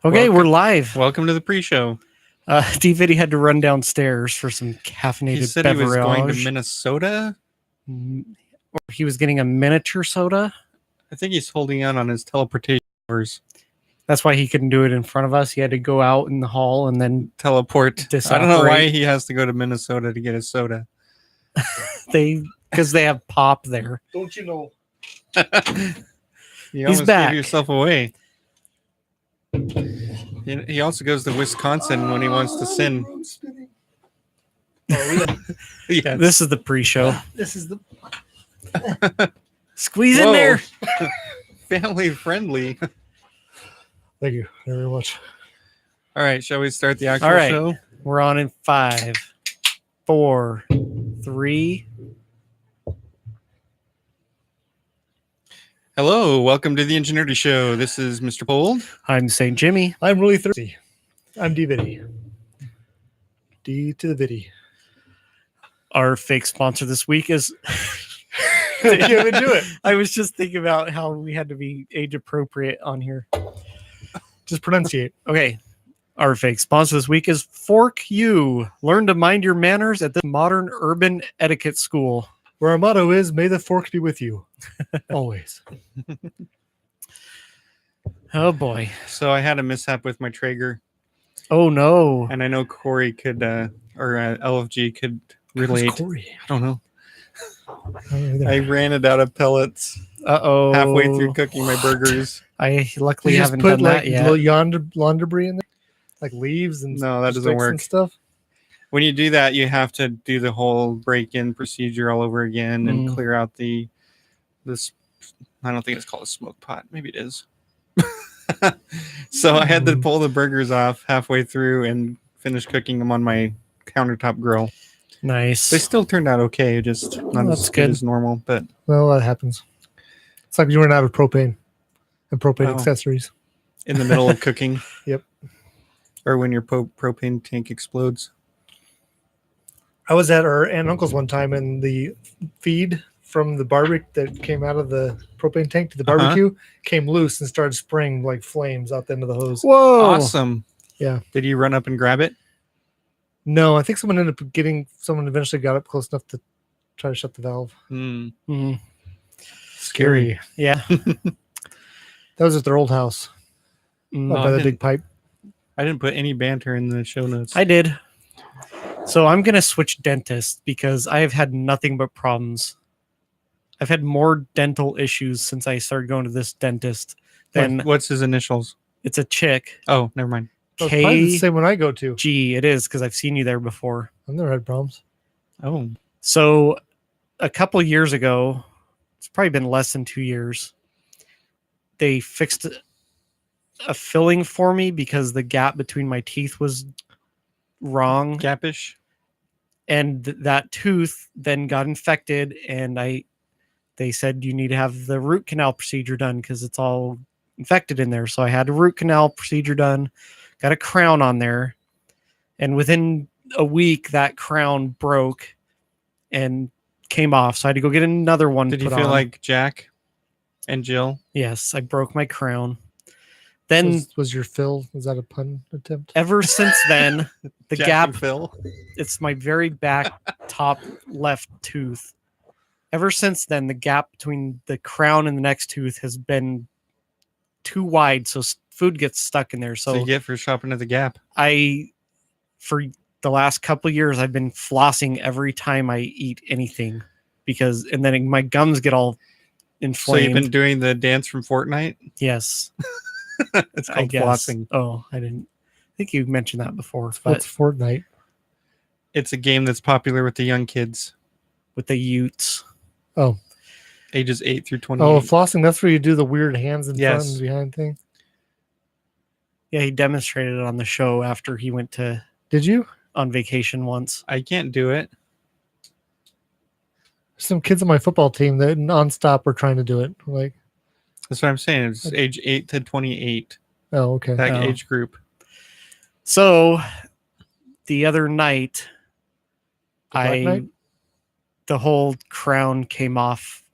Okay, we're live. Welcome to the pre-show. D-Viddy had to run downstairs for some caffeinated He said beverage. he was going to Minnesota. Or he was getting a miniature soda. I think he's holding out on his teleportation powers. That's why he couldn't do it in front of us. He had to go out in the hall and then teleport. I don't know why he has to go to Minnesota to get his soda. Because they have pop there. Don't you know? You almost gave yourself away. He also goes to Wisconsin when he wants to sin. Yeah, this is the pre-show. This is the squeeze in there. Family friendly. Thank you very much. All right, shall we start the actual show? We're on in 5, 4, 3. Hello, welcome to the Enginerdy show. This is Mr. Pold. I'm St. Jimmy. I'm really thirsty. I'm D-Viddy. D to the Viddy. Our fake sponsor this week is... You can't even do it. I was just thinking about how we had to be age appropriate on here. Just pronunciate. Okay. Our fake sponsor this week is Fork You. Learn to mind your manners at the modern urban etiquette school. Where our motto is, may the fork be with you. Always. Oh, boy. So I had a mishap with my Traeger. Oh, no. And I know Corey could, or LFG could relate. Corey? I don't know. I ran it out of pellets. Uh-oh. Halfway through cooking my burgers. I luckily you haven't just put done like that yet. lawn debris in there? Like leaves and no, that doesn't work. And stuff? When you do that, you have to do the whole break-in procedure all over again and clear out this. I don't think it's called a smoke pot. Maybe it is. So I had to pull the burgers off halfway through and finish cooking them on my countertop grill. Nice. They still turned out okay, just not as good as normal. But well, that happens. It's like you run out of propane and propane accessories in the middle of cooking. Yep. Or when your propane tank explodes. I was at our aunt and uncle's one time, and the feed from the barbecue that came out of the propane tank to the barbecue came loose and started spraying like flames out the end of the hose. Whoa! Awesome. Yeah. Did you run up and grab it? No, I think someone eventually got up close enough to try to shut the valve. Scary. Yeah. That was at their old house. By the big pipe. I didn't put any banter in the show notes. I did. So I'm going to switch dentist because I have had nothing but problems. I've had more dental issues since I started going to this dentist than... What's his initials? It's a chick. Oh, never mind. It's probably the same one I go to. G, it is, because I've seen you there before. I've never had problems. Oh. So a couple of years ago, it's probably been less than 2 years, they fixed a filling for me because the gap between my teeth was wrong. Gapish. And that tooth then got infected, and they said you need to have the root canal procedure done because it's all infected in there. So I had a root canal procedure done, got a crown on there, and within a week that crown broke and came off. So I had to go get another one. Did you feel like Jack and Jill? Yes, I broke my crown. Then was your fill? Was that a pun attempt? Ever since then, the Jack gap. And Phil. It's my very back top left tooth. Ever since then, the gap between the crown and the next tooth has been too wide, so food gets stuck in there. So you get for shopping at the Gap. For the last couple of years, I've been flossing every time I eat anything and then my gums get all inflamed. So you've been doing the dance from Fortnite? Yes. It's called flossing. Oh, I think you mentioned that before. What's Fortnite? It's a game that's popular with the young kids. With the Utes. Oh. Ages 8 through 28. Oh, flossing, that's where you do the weird hands in front and behind thing? Yeah, he demonstrated it on the show after he went to... Did you? On vacation once. I can't do it. Some kids on my football team that nonstop were trying to do it. Like, that's what I'm saying. It's age 8 to 28. Oh, okay. That age group. So the other night, the whole crown came off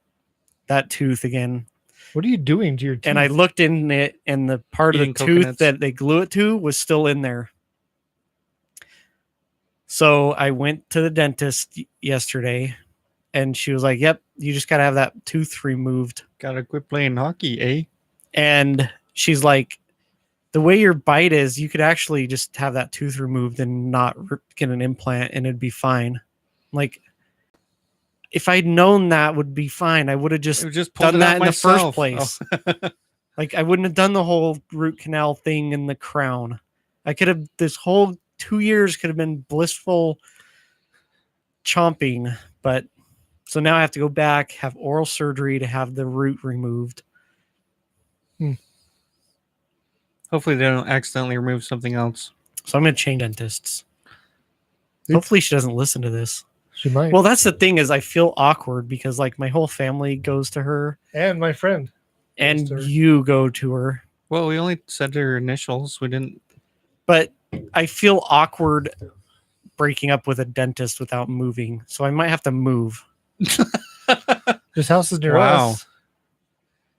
that tooth again. What are you doing to your teeth? And I looked in it, and the part Eating of the tooth coconuts. that they glue it to was still in there. So I went to the dentist yesterday, and she was like, "Yep, you just got to have that tooth removed." Gotta quit playing hockey, eh? And she's like, "The way your bite is, you could actually just have that tooth removed and not get an implant, and it'd be fine." Like, if I'd known that would be fine, I would have just pulled done it that out in the myself. first place. Oh. Like, I wouldn't have done the whole root canal thing in the crown. I could have, this whole 2 years could have been blissful chomping. But so now I have to go back, have oral surgery to have the root removed. Hopefully they don't accidentally remove something else. So I'm going to change dentists. Oops. Hopefully she doesn't listen to this. She might. Well, that's the thing, is I feel awkward because like my whole family goes to her and my friend. and to her. you go to her. Well, we only said her initials. We didn't. But I feel awkward breaking up with a dentist without moving. So I might have to move. This house is near Wow. us.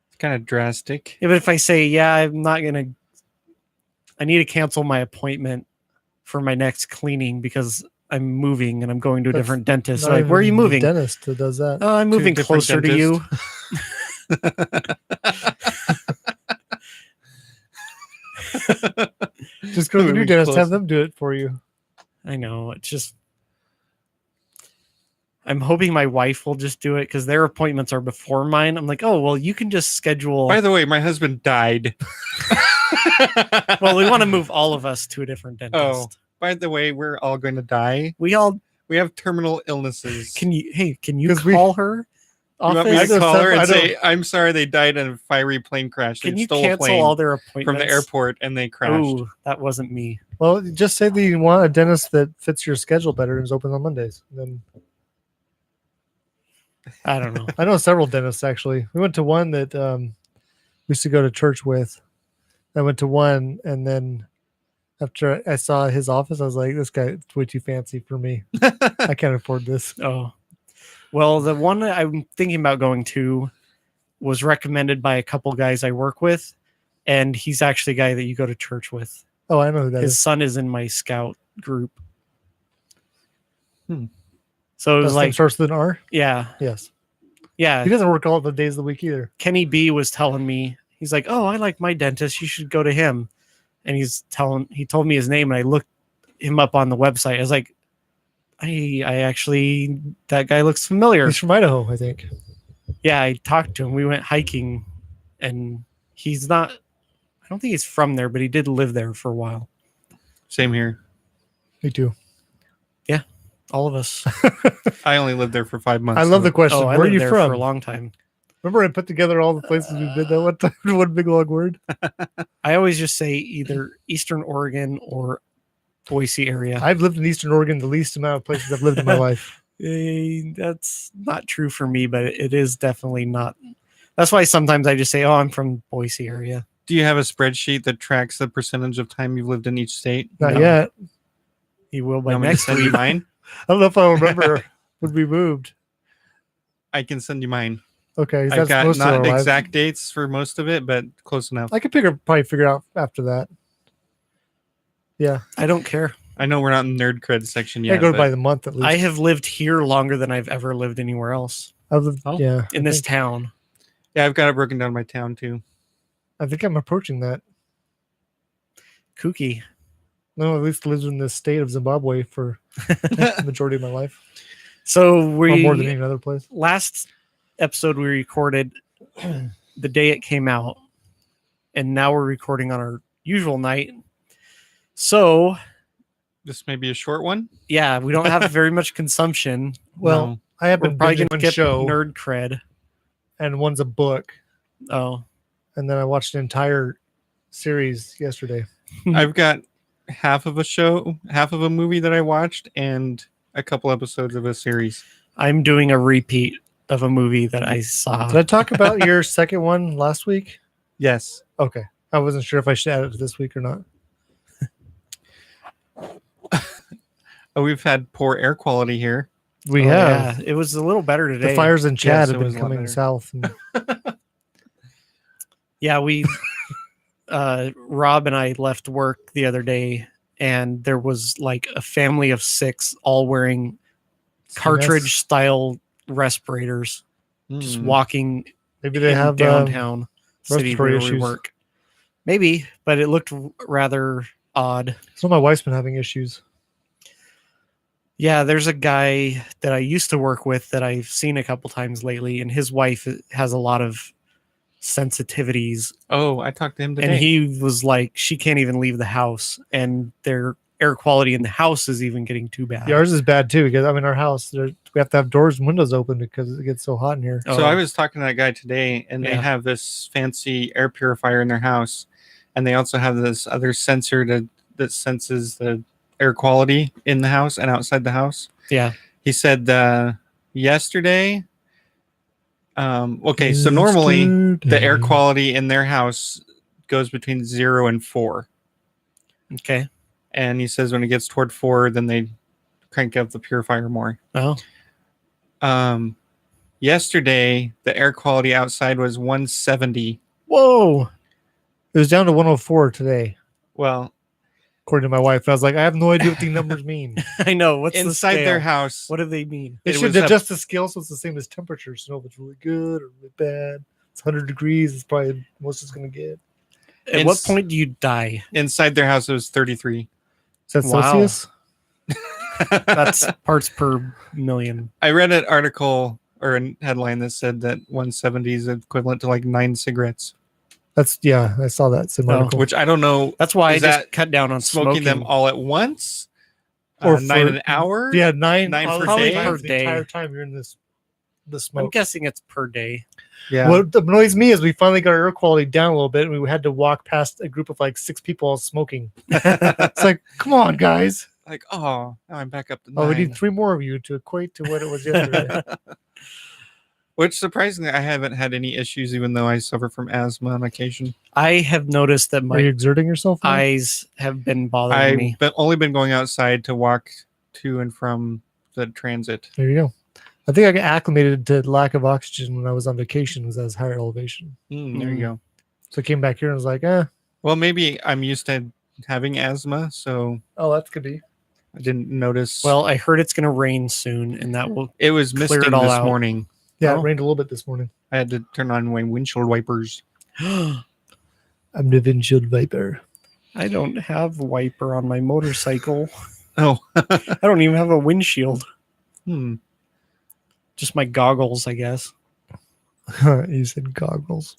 It's kind of drastic. Yeah, but if I say, yeah, I'm not going to, I need to cancel my appointment for my next cleaning because I'm moving and I'm going to a That's different dentist. Not So like, where are you even the moving? dentist that does that. Oh, I'm To a moving different closer to you. Just go to the new Moving dentist, close. have them do it for you. I know. It's just, I'm hoping my wife will just do it because their appointments are before mine. I'm like, oh, well, you can just schedule. By the way, my husband died. Well, we want to move all of us to a different dentist. Oh. By the way, we're all going to die. We all, We have terminal illnesses. can you 'Cause we- call her? You want me I Office? to know call her some- I and know- say, I'm sorry they died in a fiery plane crash. Can They you stole a cancel plane all their appointments? from the airport and they crashed. Oh, that wasn't me. Well, just say that you want a dentist that fits your schedule better and is open on Mondays. Then I don't know. I know several dentists actually. We went to one that we used to go to church with. I went to one, and then after I saw his office, I was like, "This guy is way too fancy for me. I can't afford this." Oh, well, the one that I'm thinking about going to was recommended by a couple guys I work with, and he's actually a guy that you go to church with. Oh, I know who that His is. son is in my scout group. Hmm. So it was Last name like, starts with an R. yeah, Yes, yeah. he doesn't work all the days of the week either. Kenny B was telling me, he's like, oh, I like my dentist. You should go to him. And he told me his name, and I looked him up on the website. I was like, I actually, that guy looks familiar. He's from Idaho, I think. Yeah, I talked to him. We went hiking, and he's not, I don't think he's from there, but he did live there for a while. Same here. Me too. All of us. I only lived there for 5 months. I love the question. Oh, I Where are lived you there from? for a long time. Remember, I put together all the places we did that one time in one big long word. I always just say either Eastern Oregon or Boise area. I've lived in Eastern Oregon the least amount of places I've lived in my life. That's not true for me, but it is definitely not. That's why sometimes I just say, "Oh, I'm from Boise area." Do you have a spreadsheet that tracks the percentage of time you've lived in each state? Not No. yet. You will You by want me to next send you week. mine? I don't know if I'll remember when we moved. I can send you mine. Okay, I've that's got most of our not lives. exact dates for most of it, but close enough. I could probably figure out after that. Yeah, I don't care. I know we're not in nerd cred section I yet. go but by the month at least. I have lived here longer than I've ever lived anywhere else I've lived, Oh, yeah, in this town. yeah, I've got it broken down by town too. I think I'm approaching that. Kooky. No, at least lived in the state of Zimbabwe for the majority of my life, So or more than we any other place. last episode we recorded the day it came out, and now we're recording on our usual night. So This may be a short one. yeah, we don't have very much consumption. Well, No. I have We're been probably binging gonna one skip show, nerd cred. and one's a book, Oh, and then I watched an entire series yesterday. I've got half of a show, half of a movie that I watched, and a couple episodes of a series. I'm doing a repeat of a movie that I saw. Did I talk about your second one last week? Yes. Okay, I wasn't sure if I should add it to this week or not. Oh, we've had poor air quality here. We Oh, have yeah, it was a little better today. the fires in Chad Yes, have it been was a lot coming better. south. And Yeah, we Rob and I left work the other day, and there was like a family of 6 all wearing cartridge style respirators, just walking Maybe they have downtown city respiratory where we issues. work. Maybe, but it looked rather odd. So my wife's been having issues. Yeah, there's a guy that I used to work with that I've seen a couple times lately, and his wife has a lot of sensitivities. Oh, I talked to him today. And he was like, she can't even leave the house, and their air quality in the house is even getting too bad. Yeah, ours is bad too because our house we have to have doors and windows open because it gets so hot in here. So I was talking to that guy today, and they have this fancy air purifier in their house, and they also have this other sensor that senses the air quality in the house and outside the house. Yeah. He said yesterday. So normally the air quality in their house goes between 0 and 4. Okay. And he says when it gets toward 4, then they crank up the purifier more. Oh. Yesterday the air quality outside was 170. Whoa. It was down to 104 today. Well, according to my wife, I was like, I have no idea what the numbers mean. I know. What's inside the their house? What do they mean? They should adjust the scale so it's the same as temperature. So if it's really good or really bad, it's 100 degrees. It's probably the most it's going to get. At what point do you die? Inside their house, it was 33. Is that Celsius? That's parts per million. I read an article or a headline that said that 170 is equivalent to like 9 cigarettes. I saw that. Which I don't know. That's why I just cut down on smoking them all at once, or 9 an hour. Yeah, 9 per probably day. Per day. The entire time you're in the smoke. I'm guessing it's per day. Yeah. What annoys me is we finally got our air quality down a little bit, and we had to walk past a group of like 6 people all smoking. It's like, come on, guys. Like, now I'm back up to 9. Oh, we need 3 more of you to equate to what it was yesterday. Which, surprisingly, I haven't had any issues, even though I suffer from asthma on occasion. I have noticed that Are you exerting yourself? Eyes have been bothering me. I've only been going outside to walk to and from the transit. There you go. I think I got acclimated to lack of oxygen when I was on vacation. Was at higher elevation. There you go. So I came back here and was like, Well, maybe I'm used to having asthma, so. Oh, that could be. I didn't notice. Well, I heard it's going to rain soon, and that will. It was misting this morning. Yeah, it rained a little bit this morning. I had to turn on my windshield wipers. I'm the windshield wiper. I don't have a wiper on my motorcycle. Oh. I don't even have a windshield. Just my goggles, I guess. You said goggles.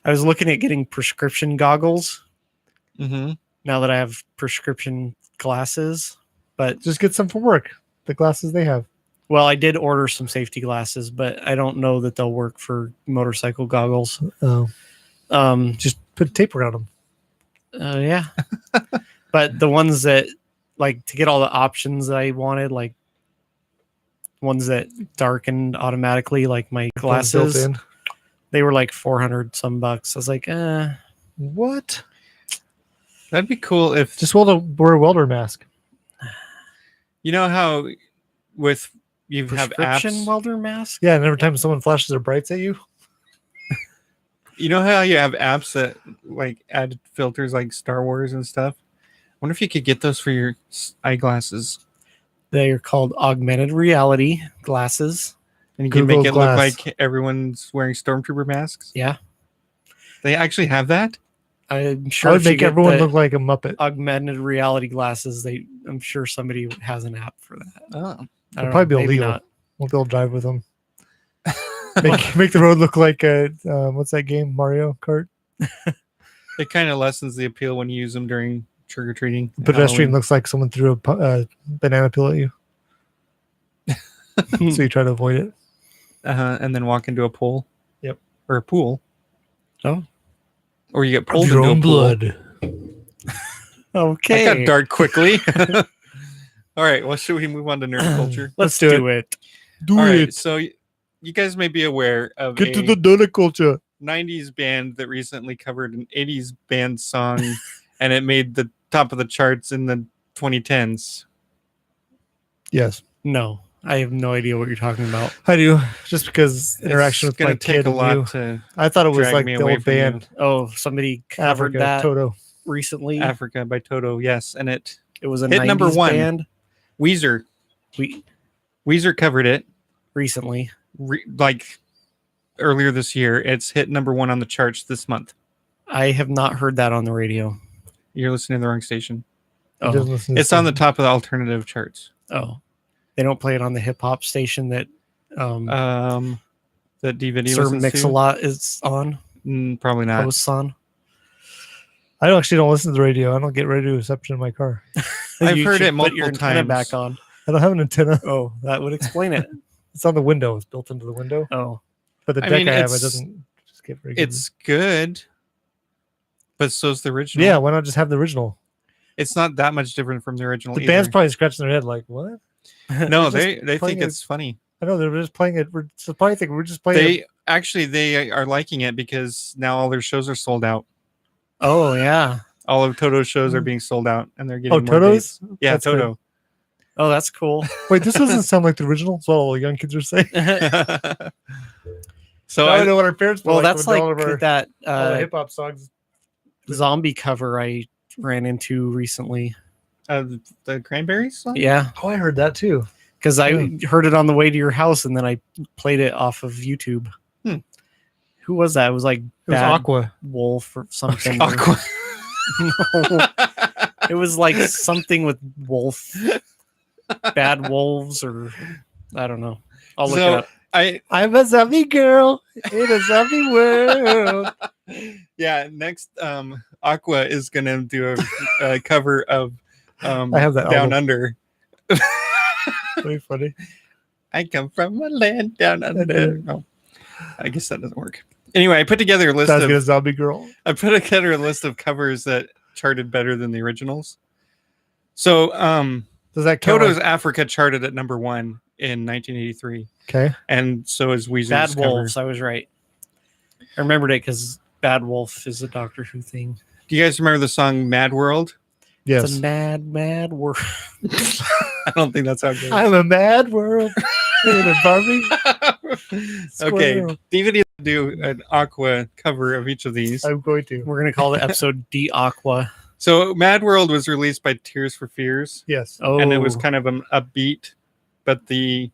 I was looking at getting prescription goggles. Mm-hmm. Now that I have prescription glasses, but just get some for work. The glasses they have. Well, I did order some safety glasses, but I don't know that they'll work for motorcycle goggles. Oh. Just put tape around them. Yeah. But the ones that, like, to get all the options that I wanted, like ones that darkened automatically, like my glasses, they were like $400 some bucks. I was like, what? That'd be cool if just wear a welder mask. You know how with you have apps, welder mask? Yeah, and every time someone flashes their brights at you. You know how you have apps that like add filters like Star Wars and stuff? I wonder if you could get those for your eyeglasses. They are called augmented reality glasses. And you can make it look like everyone's wearing stormtrooper masks? Yeah. They actually have that? I'm sure I would make everyone look like a Muppet. Augmented reality glasses. I'm sure somebody has an app for that. Oh. It'll probably be illegal. Not. Won't be able to drive with them. make the road look like what's that game? Mario Kart? It kind of lessens the appeal when you use them during trick-or-treating. The pedestrian looks like someone threw a banana peel at you. So you try to avoid it. And then walk into a pool. Yep. Or a pool. Oh. Or you get pulled into a pool. Blood. Okay. That got dark quickly. All right. Well, should we move on to nerd culture? Let's do it. Do All it. Right, so you guys may be aware of Get to the nerd culture. 90s band that recently covered an 80s band song and it made the top of the charts in the 2010s. Yes. No. I have no idea what you're talking about. I do, just because interaction It's with my gonna take kid a and lot you. to I thought it was drag like me the away old from you. band Oh, somebody covered Africa, that Toto. recently. Africa by Toto. Yes, and it It was a hit 90s number 1. band. Weezer We covered it recently. like earlier this year. It's hit number 1 on the charts this month. I have not heard that on the radio. You're listening to the wrong station. He Oh, doesn't listen to It's on the station. top of the alternative charts. oh, they don't play it on the hip hop station that That DVD Sir listens Mix-a-Lot is on. to? Probably not. Hosts on. I actually don't listen to the radio. I don't get radio reception in my car. I've You heard should it put your multiple antenna times. back on. I don't have an antenna. Oh, that would explain it. It's on the window. It's built into the window. Oh, But the I deck mean, I have, it it's- doesn't just get very good. It's good, but so's the original. Yeah, why not just have the original? It's not that much different from the original. The either. band's probably scratching their head like, what? No, they're just they playing think it. it's funny. I know they're just playing it. We're just probably think we're just playing it. They are liking it because now all their shows are sold out. oh yeah. All of Toto's shows are being sold out, and they're getting Oh, more Toto's? dates. Yeah, That's Toto. Oh, that's cool. Wait, this doesn't sound like the original. That's what all the young kids are saying. So Now I I, know what our parents were well, like that's with like all of our that all the hip hop songs. zombie cover I ran into recently. the Cranberries song? Yeah, Oh, I heard that too. because I heard it on the way to your house, and then I played it off of YouTube. Hmm. Who was that? It was like It was Bad Aqua. Wolf or something. or- Aqua. No, it was like something with wolf, bad wolves, or I don't know. I'll look it So up. I'm a zombie girl in a zombie world. yeah, next Aqua is gonna do a cover of I have that Down album. Under. Very funny. I come from a land down under. No, I guess that doesn't work. Anyway, I put together a list Sounds good, of zombie girl. covers that charted better than the originals. So Does that count? Toto's Africa charted at number 1 in 1983, Okay. and so is Weezer's Bad cover. Wolves. I was right. I remembered it because Bad Wolf is a Doctor Who thing. Do you guys remember the song Mad World? It's Yes. a mad, mad world. I don't think that's how it goes. I'm a mad world in a Barbie. Okay, Squirrel. DVD will do an Aqua cover of each of these. I'm going to. We're gonna call the episode D Aqua. So Mad World was released by Tears for Fears, Yes. Oh, and it was kind of an upbeat, but the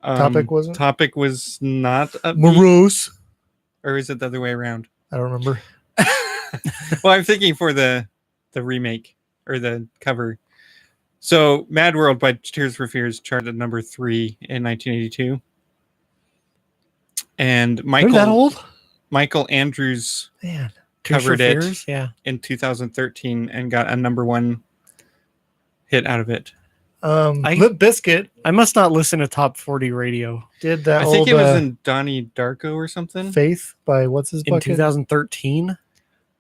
Topic wasn't? topic was not upbeat, Morose. or is it the other way around? I don't remember. Well, I'm thinking for the remake or the cover. So Mad World by Tears for Fears charted at number 3 in 1982, and Are that old? Michael Andrews Man. Tears for covered it Fears? Yeah. in 2013 and got a number 1 hit out of it. Limp Bizkit I must not listen to Top 40 radio did that I old think it was in Donnie Darko or something. Faith by what's his in bucket? 2013.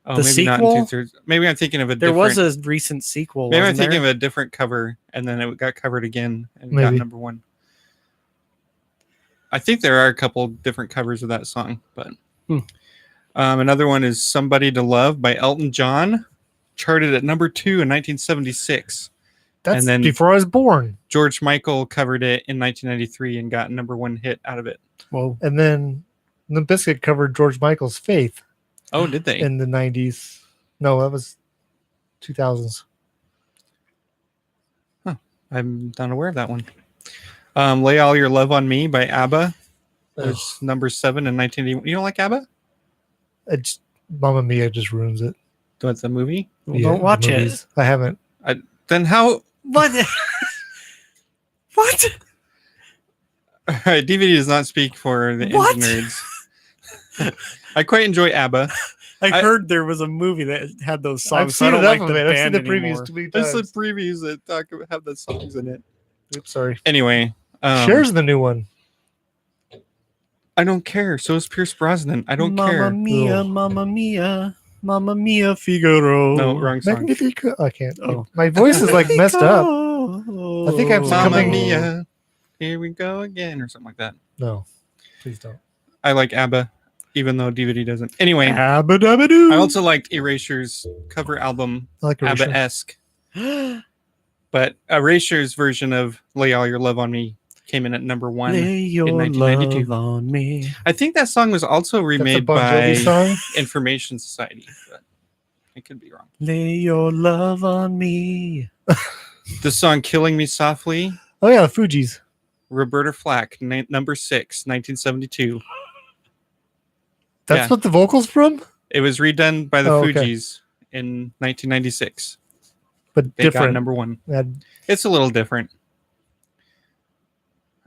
Oh, The maybe not sequel? in 2/3. Maybe I'm thinking of a There different. was a recent sequel. maybe I'm wasn't thinking there? of a different cover, and then it got covered again and got Maybe. number 1. I think there are a couple different covers of that song, but another one is "Somebody to Love" by Elton John, charted at number 2 in 1976. That's and then- before I was born. George Michael covered it in 1993 and got number 1 hit out of it. Whoa. And then Limp Bizkit covered George Michael's Faith Oh, did they? in the 90s. No, that was 2000s. I'm not aware of that one. "Lay All Your Love on Me" by ABBA was number 7 in 1981. You don't like ABBA? It's, Mamma Mia just ruins it. What's the movie? Well, don't watch it. movies. I haven't. Then how? What? What? All right, DVD does not speak for the What? nerds. I quite enjoy ABBA. I I- heard there was a movie that had those songs. I've so I seen don't enough like of the it. I've seen band the previews anymore. too many There's times. the previews that have the songs in it. Oops, sorry. Anyway, Cher's the new one. I don't care. So is Pierce Brosnan. I don't Mamma care. Mia, Ugh. Mamma Mia, Mamma Mia, Figaro. No, wrong song. Magnifico. I can't. Oh. My voice is like messed up. I think I'm Mamma becoming- Mia, here we go again, or something like that. No, please don't. I like ABBA, even though DVD doesn't. Anyway, Abba-dabba-doo. I also liked Erasure's cover album, I like Erasure. ABBA-esque. But Erasure's version of "Lay All Your Love on Me" came in at number 1 Lay your in 1992. love on me. I think that song was also That's a remade Bon Jovi by song. Information Society, but I could be wrong. Lay your love on me. The song "Killing Me Softly," Oh yeah, the Fugees. Roberta Flack, number 6, 1972. That's Yeah. what the vocals from, It was redone by the Oh, okay. Fugees in 1996. but They got different. number 1. That- It's a little different.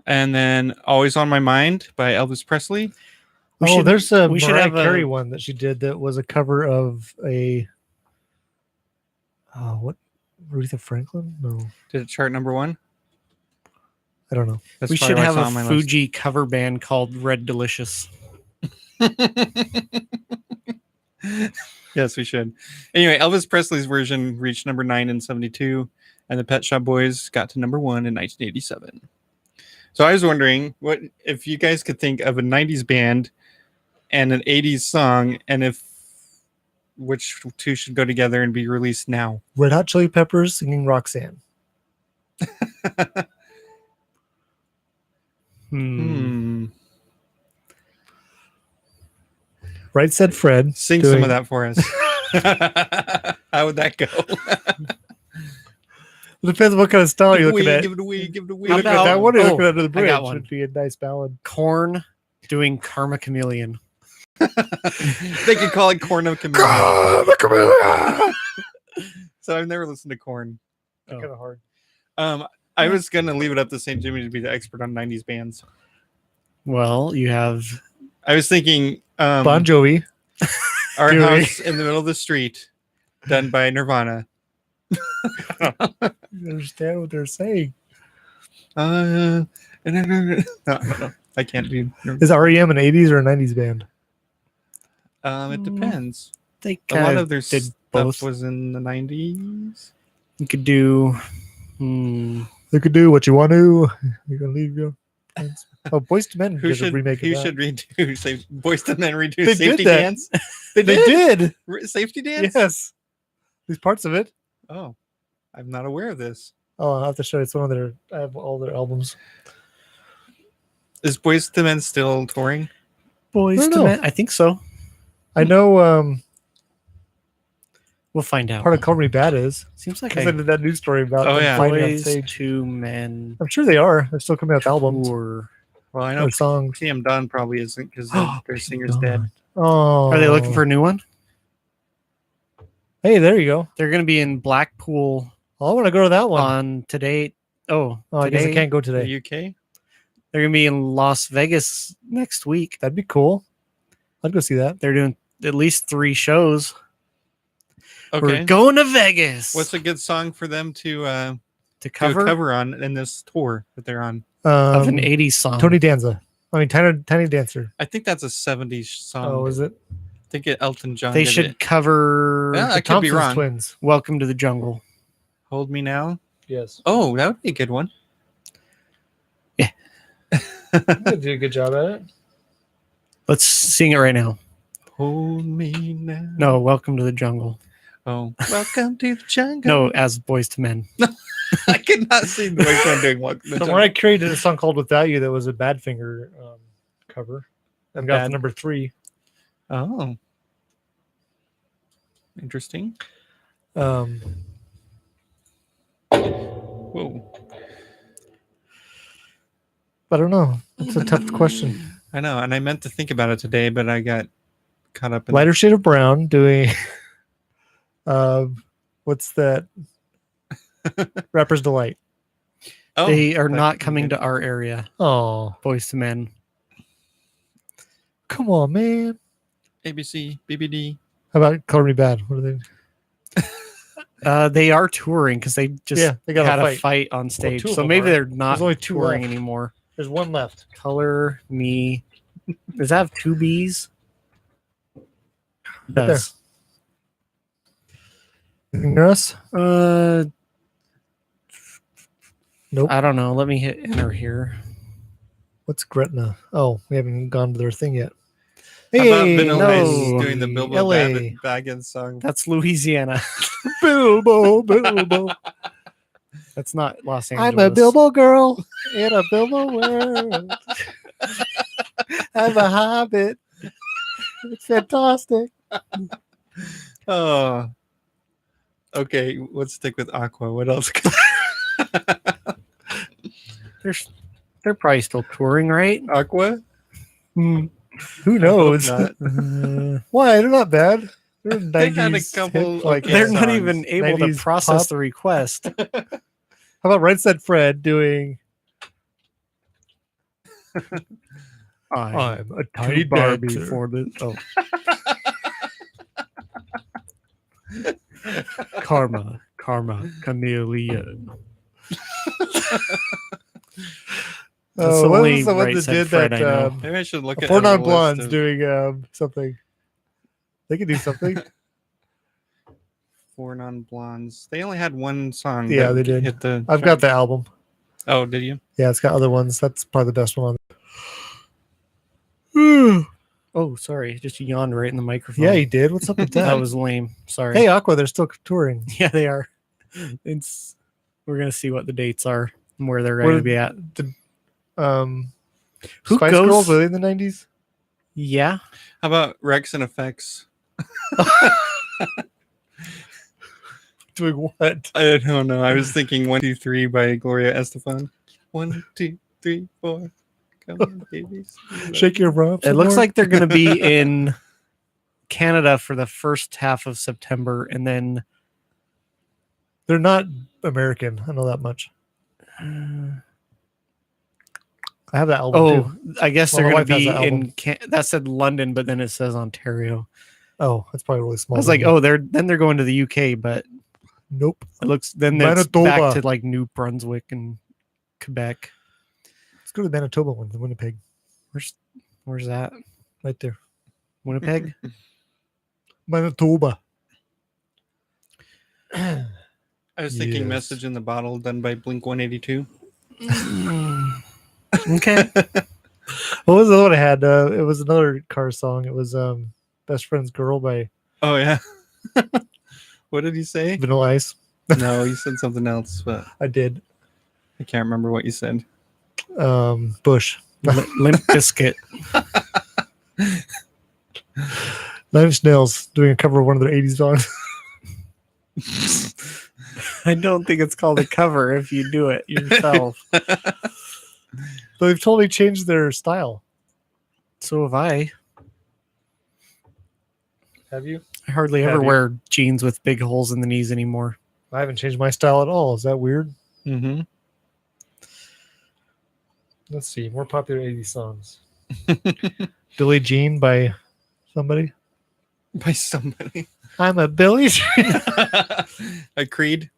And then "Always on My Mind" by Elvis Presley. Oh, there's a we should Mariah have a- Carey one that she did that was a cover of a. Oh, what? Aretha Franklin? No, Did it chart number 1? I don't know. That's We probably should why have it's a on my list. Fuji cover band called Red Delicious. Yes, we should. Anyway, Elvis Presley's version reached number 9 in 72, and the Pet Shop Boys got to number 1 in 1987. So I was wondering what if you guys could think of a 90s band and an 80s song, and if which two should go together and be released now. Red Hot Chili Peppers singing Roxanne. Right Said Fred. Sing some of that for us. How would that go? It depends what kind of style you're looking at. Give it away, give it away. You How look at about- that one, or you're looking oh, under the I bridge. got one. Would be a nice ballad. Korn doing Karma Chameleon. They could call it Corn of Chameleon. So I've never listened to Corn. Kind of hard. I was gonna leave it up to St. Jimmy to be the expert on 90s bands. Well, you have I was thinking Bon Jovi. Our Joey. House in the Middle of the Street, done by Nirvana. You understand what they're saying? No, I can't do. Is REM an 80s or a 90s band? It depends. they A lot kind of of their did stuff both. was in the 90s. You could do. You could do what you want to. You're gonna leave your friends. Oh, Boyz II Men Who did a should remake of that. redo? Say Boyz II Men redo They Safety did that. Dance. They did. Safety Dance. Yes. These parts of it. Oh, I'm not aware of this. Oh, I'll have to show you. It's one of their. I have all their albums. Is Boyz II Men still touring? Boys don't to know. Men. I think so. I know We'll find out. part of Color Me Bad is Seems like because I did that news story about Oh, them yeah. fighting on Boys stage. to Men I'm sure they are. They're still coming out with albums tour. Well, I know or songs. PM Dawn probably isn't because their singer's Dawn. dead. Oh, Are they looking for a new one? Hey, there you go. They're going to be in Blackpool I want to go to that one. on today. Oh, I guess I today. can't go The today. UK. They're going to be in Las Vegas next week. That'd be cool. I'd go see that. They're doing at least 3 shows. Okay. We're going to Vegas. What's a good song for them to to do a cover cover on in this tour that they're on? of an 80s song? Tony Danza. I mean, Tiny Dancer. I think that's a 70s song. Oh, is it? I think Elton John They did should it. cover Yeah, I The could be Thompsons wrong. Twins. Welcome to the Jungle. Hold Me Now. Yes. Oh, that would be a good one. They did a good job at it. Let's sing it right now. Hold me now. No, Welcome to the Jungle. Oh, welcome to the jungle. No, as Boys to Men. I could not see the way I'm doing Welcome to the So Jungle. Mariah Carey did a song called "Without You" that was a Badfinger cover, and got Bad- to number 3. Oh, interesting. Um, Whoa, I don't know. It's a tough question. I know, and I meant to think about it today, but I got caught up in Lighter shade of brown doing. What's that? Rapper's Delight. Oh, They are that not could be coming good. to our area. Oh, Boys to Men. come on, man. ABC, BBD. How about Color Me Bad? What are they? They are touring because they just Yeah, they got had a a fight on stage. two of So them maybe are. they're not There's only 2 touring left. anymore. There's one left. Color Me. Does that have 2 B's? It does. Anything near us? Nope. I don't know. Let me hit enter here. What's Gretna? Oh, we haven't gone to their thing yet. How about Hey, Vanilla no. Ice doing the Bilbo LA. Baggins song? That's Louisiana. Bilbo, Bilbo. That's not Los Angeles. I'm a Bilbo girl in a Bilbo world. I'm a hobbit. It's fantastic. Oh. Okay, let's stick with Aqua. What else? They're probably still touring, right? Aqua? Who I hope knows? not. Why? They're not bad. They're 90s They had a couple hip, of like good They're not songs. even able to 90s process pop. the request. How about Right Said Fred doing I'm a tiny too Barbie dancer. for this. Oh, karma, chameleon. That's the what only was the one Right that Said did Fred that? I know. Maybe I should look at Four a Non list Blondes of doing something. They could do something. 4 Non-Blondes. They only had one song. Yeah, that they did. Hit the I've got the album. Oh, did you? Yeah, it's got other ones. That's probably the best one on Oh, sorry, just yawned right in the microphone. Yeah, he did. What's up with that? That was lame. Sorry. Hey, Aqua, they're still touring. Yeah, they are. We're gonna see what the dates are and where they're Where going to be at. Who Spice goes- Girls, were they in the 90s? Yeah, How about Rex and Effects? Doing what? I don't know. I was thinking 1, 2, 3 by Gloria Estefan. 1, 2, 3, 4. Come on, babies. Shake your rump. it looks like they're going to be in Canada for the first half of September, and then They're not American. I know that much. uh, I have that album too. I guess Well, they're my going to wife has be that in. album. That said London, but then it says Ontario. Oh, that's probably really small. I was like, oh, they're going to the UK, but nope. it looks then it's back Manitoba. to like New Brunswick and Quebec. Let's go to the Manitoba one, the Winnipeg, Where's that? right there. Winnipeg. Manitoba. I was thinking Yes. Message in the Bottle done by Blink 182. Okay. What was the other one I had? It was another car song. It was Best Friend's Girl by Oh, yeah. What did he say? Vanilla Ice. No, he said something else, but I did. I can't remember what you said. Bush. Limp Biscuit. Nine Inch Nails doing a cover of one of their 80s songs. I don't think it's called a cover if you do it yourself. But they've totally changed their style. So have I. Have you? I hardly Have ever you? wear jeans with big holes in the knees anymore. I haven't changed my style at all. Is that weird? Mm-hmm. Let's see. More popular 80s songs. Billie Jean by somebody. By somebody. I'm a Billie Jean. A Creed.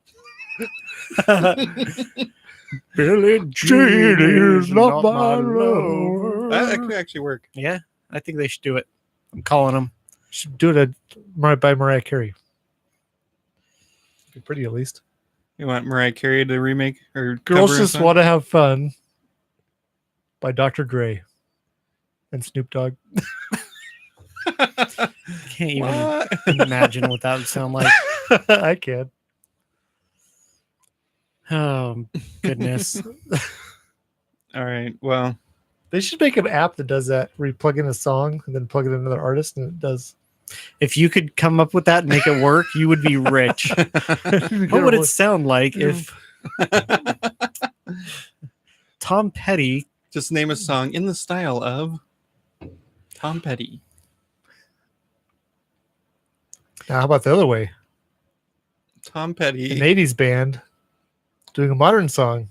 Billie Jean is not my lover. That could actually work. Yeah, I think they should do it. I'm calling them. Should do it by Mariah Carey. Be pretty at least. You want Mariah Carey to remake or Girls cover a Just song? Want to Have Fun by Dr. Dre and Snoop Dogg. Can't even What? imagine what that would sound like. I can. Oh, goodness. All right. Well, They should make an app that does that, where you plug in a song and then plug in another artist, and it does. If you could come up with that and make it work, you would be rich. What would it sound like if Tom Petty? just name a song in the style of Tom Petty. Now, how about the other way? Tom An Petty 80s band doing a modern song.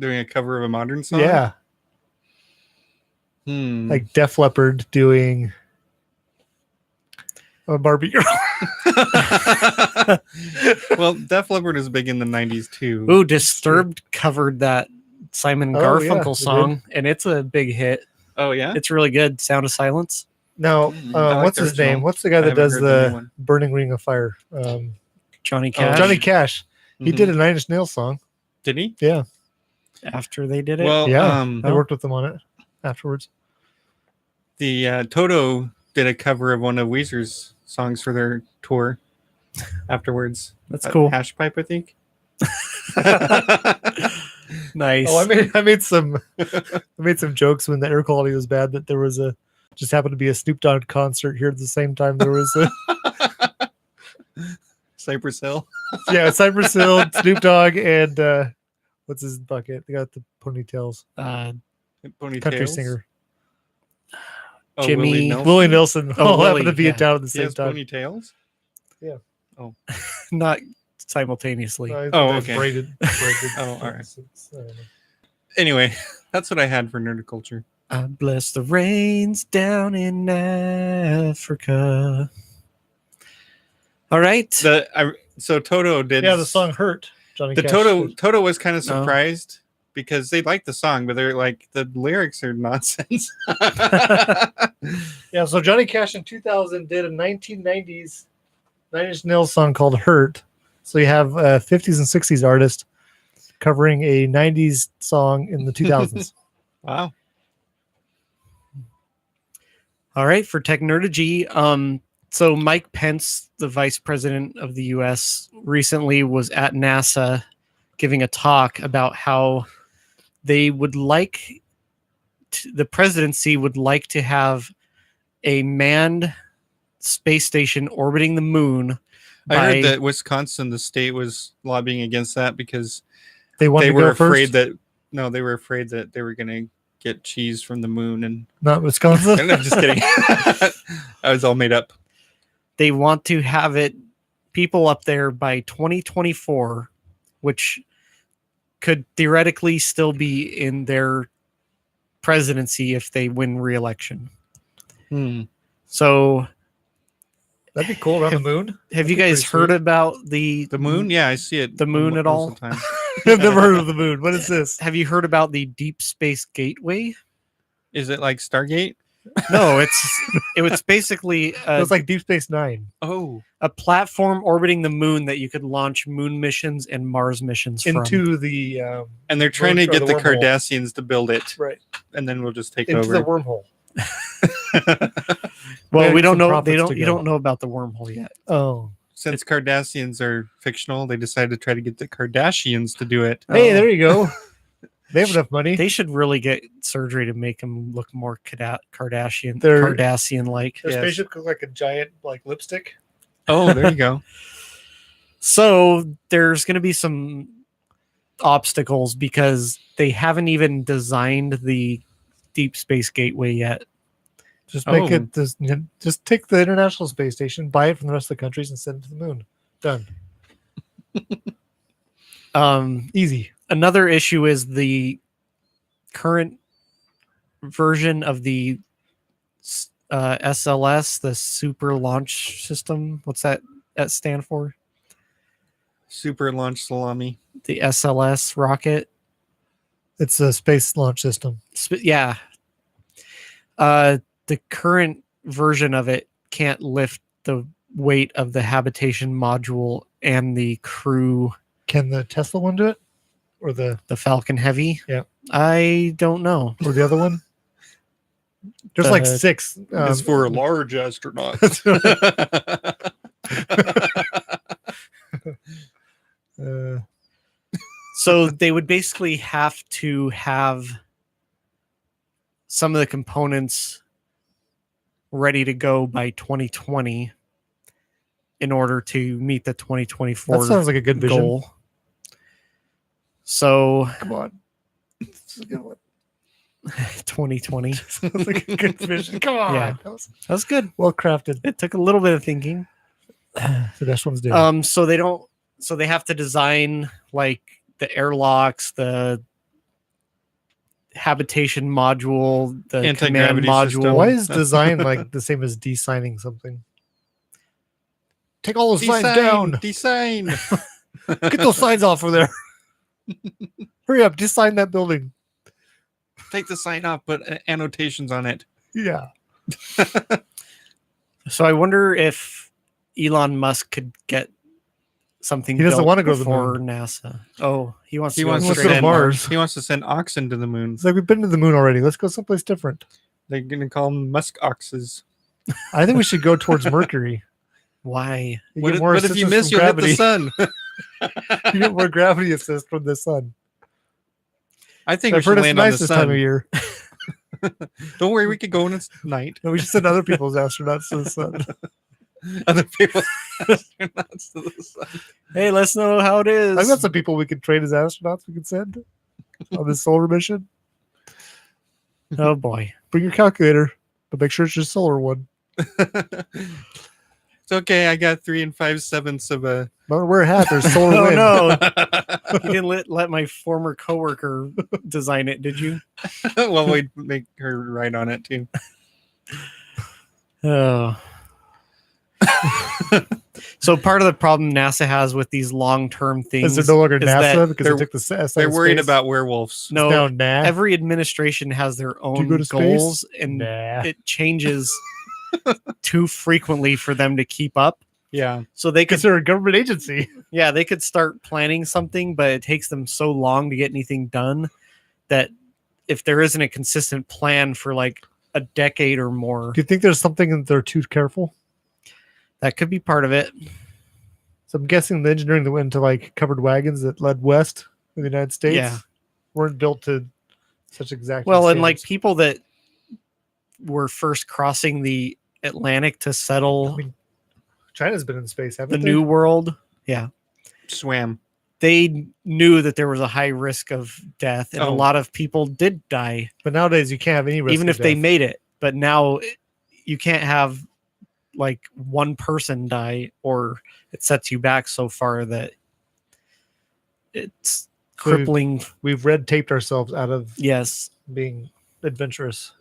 doing a cover of a modern song. Yeah. Like Def Leppard doing a Barbie girl. Well, Def Leppard is big in the 90s too. Ooh, Disturbed covered that Simon Oh, yeah, Garfunkel they song, and it's a big hit. Oh, yeah? It's really good. Sound of Silence. Now, I like what's the his name? original. What's the guy I that haven't does heard the new the one. Burning Ring of Fire? Johnny Oh, Cash. Johnny Cash. He Mhm. did a Nine Inch Nails song. Did he? Yeah. After they did it. Well, Yeah. I worked with them on it afterwards. the Toto did a cover of one of Weezer's songs for their tour afterwards. That's cool. Hash Pipe, I think. Nice. Oh, I made some jokes when the air quality was bad that there was just happened to be a Snoop Dogg concert here at the same time. There was a Cypress Hill. Cypress Hill, Snoop Dogg, and what's his bucket? They got the ponytails. Ponytails. Country singer Oh, Jimmy- Willie Nelson. all Willie, happened to be in yeah. town at the He same has time. ponytails. Not simultaneously. I think Oh, that's okay. braided. Oh, all right. I don't know. Anyway, that's what I had for nerdiculture. I bless the rains down in Africa. All right. So Toto did. Yeah, the song "Hurt." Johnny The Cash Toto did. Toto was kind of No. surprised because they liked the song, but they're like the lyrics are nonsense. Yeah, so Johnny Cash in 2000 did a 1990s Nine Inch Nails song called "Hurt." So you have a 50s and 60s artist covering a 90s song in the 2000s. Wow. All right, for Technergy. So Mike Pence, the vice president of the U.S., recently was at NASA giving a talk about how they would like the presidency would like to have a manned space station orbiting the moon. I heard that Wisconsin, the state, was lobbying against that because They wanted they to were go afraid first. they were afraid that they were going to get cheese from the moon. And Not Wisconsin. I'm just kidding. I was all made up. they want to have people up there by 2024, which could theoretically still be in their presidency if they win re-election. So That'd be cool around the moon. have That'd you be guys pretty heard sweet. about the Moon? Yeah, I see it. The moon most at all? of the time. I've never heard of the moon. What is this? Have you heard about the Deep Space Gateway? Is it like Stargate? No, it was basically It's like Deep Space Nine Oh, a platform orbiting the moon that you could launch moon missions and Mars missions from. into the and they're trying to Or get the the wormhole. Cardassians to build it, right and then we'll just take into the over. wormhole. Well, we don't some know. profits They don't. to You go. don't know about the wormhole yet. Oh, Since Cardassians are fictional, they decided to try to get the Kardashians to do it. hey, there you go. They have enough money. They should really get surgery to make them look more Kardashian, They're- Cardassian-like. Their Yes. spaceship looks like a giant lipstick. Oh, there you go. So there's going to be some obstacles because they haven't even designed the Deep Space Gateway yet. Just make Oh. it. Just take the International Space Station, buy it from the rest of the countries, and send it to the moon. Done. Easy. Another issue is the current version of the SLS, the Super Launch System. What's that stand for? Super launch salami. The SLS rocket. It's a space launch system. Yeah. The current version of it can't lift the weight of the habitation module and the crew, Can the Tesla one do it, or the Falcon Heavy. Yeah. I don't know. other one? There's like The- 6. It's for large astronauts. So they would basically have to have some of the components ready to go by 2020 in order to meet the 2024 that sounds like a good vision. goal. So Come on. This is a good one. 2020. Sounds like a good vision. Come on. Yeah. That's good. Well crafted. It took a little bit of thinking. The best one's doing. So they have to design like the airlocks, the habitation module, the command Anti-gravity module. system. Why is design like the same as designing something? Take all those signs down. Design. Get those signs off of there. Hurry up, design that building. Take the sign off, put annotations on it. Yeah. So I wonder if Elon Musk could get something. He doesn't built wanna go to the before NASA. Oh, he wants He to wants go to go to straight Mars. He wants to send oxen to the moon. It's like we've been to the moon already. Let's go someplace different. They're gonna call them musk oxes. I think we should go towards Mercury. Why? You What get if, more what if you assistance miss? from You'll hit the gravity. sun. You get more gravity assist from the sun. I think we I've should heard it's land on nice the this time of sun. year. Don't worry, we could go when it's night. No, we should send other people's astronauts to the sun. Other people astronauts to the sun. Hey, let's know how it is. I've got some people we could train as astronauts we could send on this solar mission. Oh boy. Bring your calculator, but make sure it's your solar one. It's okay. I got 3 5/7 of a. Don't wear a hat. There's solar Oh wind. no. You didn't let my former coworker design it, did you? Well, we'd make her write on it too. Oh. So part of the problem NASA has with these long-term things Is there no longer is NASA that because they're- they took the S? They're worried about werewolves. no, Now, nah. every administration has their you own go to space? goals, and Nah. it changes too frequently for them to keep up. Yeah. So they could, Because they're a government agency. yeah, they could start planning something, but it takes them so long to get anything done that if there isn't a consistent plan for like a decade or more, Do you think there's something that they're too careful? that could be part of it. So I'm guessing the engineering that went into like covered wagons that led west in the United States Yeah. weren't built to such exact. Well, and like people that were first crossing the Atlantic to settle I mean, China's been in space, the haven't they? New World, yeah, Swam. they knew that there was a high risk of death, and a Oh. lot of people did die, But nowadays you can't have any risk even of if they death. made it. But now you can't have like one person die, or it sets you back so far that it's So we've- crippling. We've red taped ourselves out of Yes. being adventurous.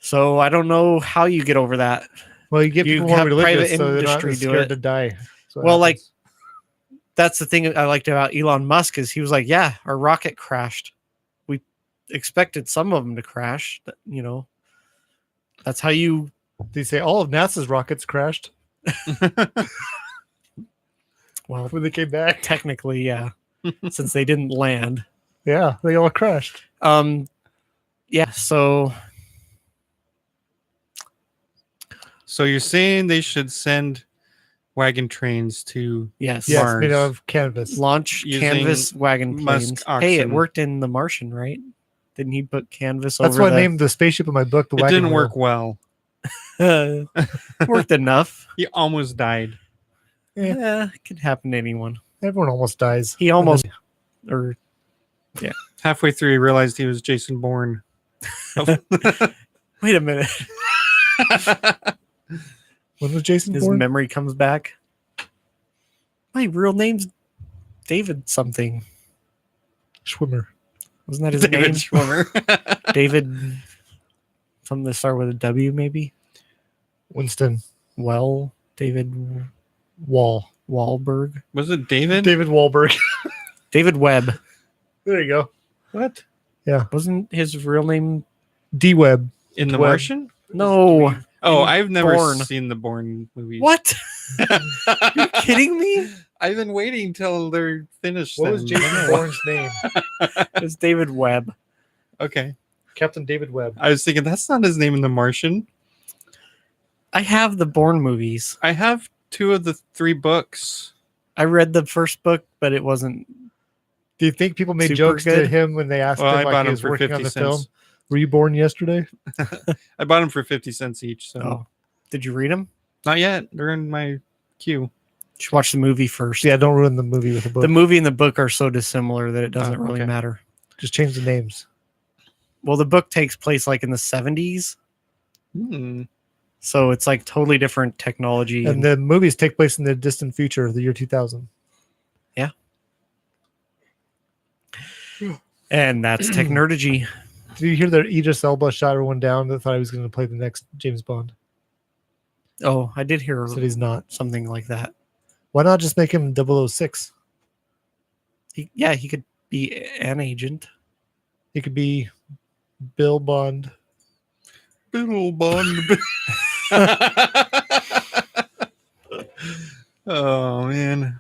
So I don't know how you get over that. Well, you get You people more have private religious, so they're not industry as do scared it. to die. That's what Well, like, happens. That's the thing I liked about Elon Musk is he was like, yeah, our rocket crashed. We expected some of them to crash. You know, that's how you. They say all of NASA's rockets crashed Well, when they came back. technically, yeah, since they didn't land. Yeah, they all crashed. Yeah. So So you're saying they should send wagon trains to yes, Yes, Mars. made out of canvas. launch Using canvas wagon Musk planes. Hey, it oxen. worked in The Martian, right? Didn't he put canvas That's over why I named the spaceship in my book the It wagon didn't wheel. work well. worked enough. He almost died. Yeah. Yeah, it could happen to anyone. Everyone almost dies. He almost, or Halfway through, he realized he was Jason Bourne. wait a minute, When was Jason his born? memory comes back. My real name's David something. Schwimmer. Wasn't that his David name? Schwimmer. David, something that start with a W, maybe. Winston David Wall. Wahlberg, Was it David? David Wahlberg. David Webb. There you go. What? Wasn't his real name? D Webb. In The Webb. Martian? No. Oh, In I've never Bourne. seen the Bourne movies. What? You kidding me? I've been waiting till they're finished. What was then. Jason Bourne's name? It's David Webb. Okay. Captain David Webb. I was thinking that's not his name in The Martian. I have the Bourne movies. I have 2 of the 3 books. I read the first book, but it wasn't. Do you think people made Super jokes to good. him when they asked Well, I him bought like he them was for working on 50 the cents. film? Were you born yesterday? I bought them for 50 cents each. So Oh, did you read them? not yet. They're in my queue. You should watch the movie first. Yeah, don't ruin the movie with a book. The movie and the book are so dissimilar that it doesn't Oh, really okay. matter. Just change the names. Well, the book takes place like in the 70s, so it's like totally different technology. And the movies take place in the distant future of the year 2000. And that's Technerdy. Did you hear that Idris Elba shot everyone down that thought he was going to play the next James Bond? Oh, I did hear Said he's not. something like that. Why not just make him 006? He could be an agent. He could be Bill Bond. Bill Bond. Oh man.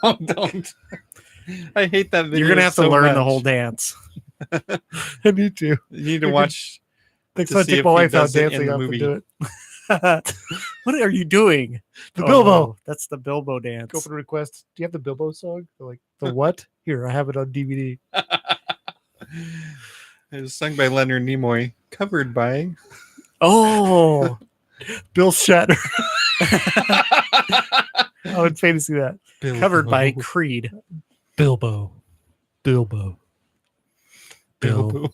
Oh, don't. I hate that video. You're gonna have to so learn the much. whole dance. I need to. You need to You watch. Next To time I see take if my he wife out does it in dancing the up and movie. do it. What are you doing? The Bilbo. Oh, that's the Bilbo dance. Go for the request. Do you have the Bilbo song? They're like, the what? Here, I have it on DVD. It was sung by Leonard Nimoy, covered by. Oh, Bill Shatner. I would pay to see that. covered by Creed. Bilbo. Bilbo. Bilbo.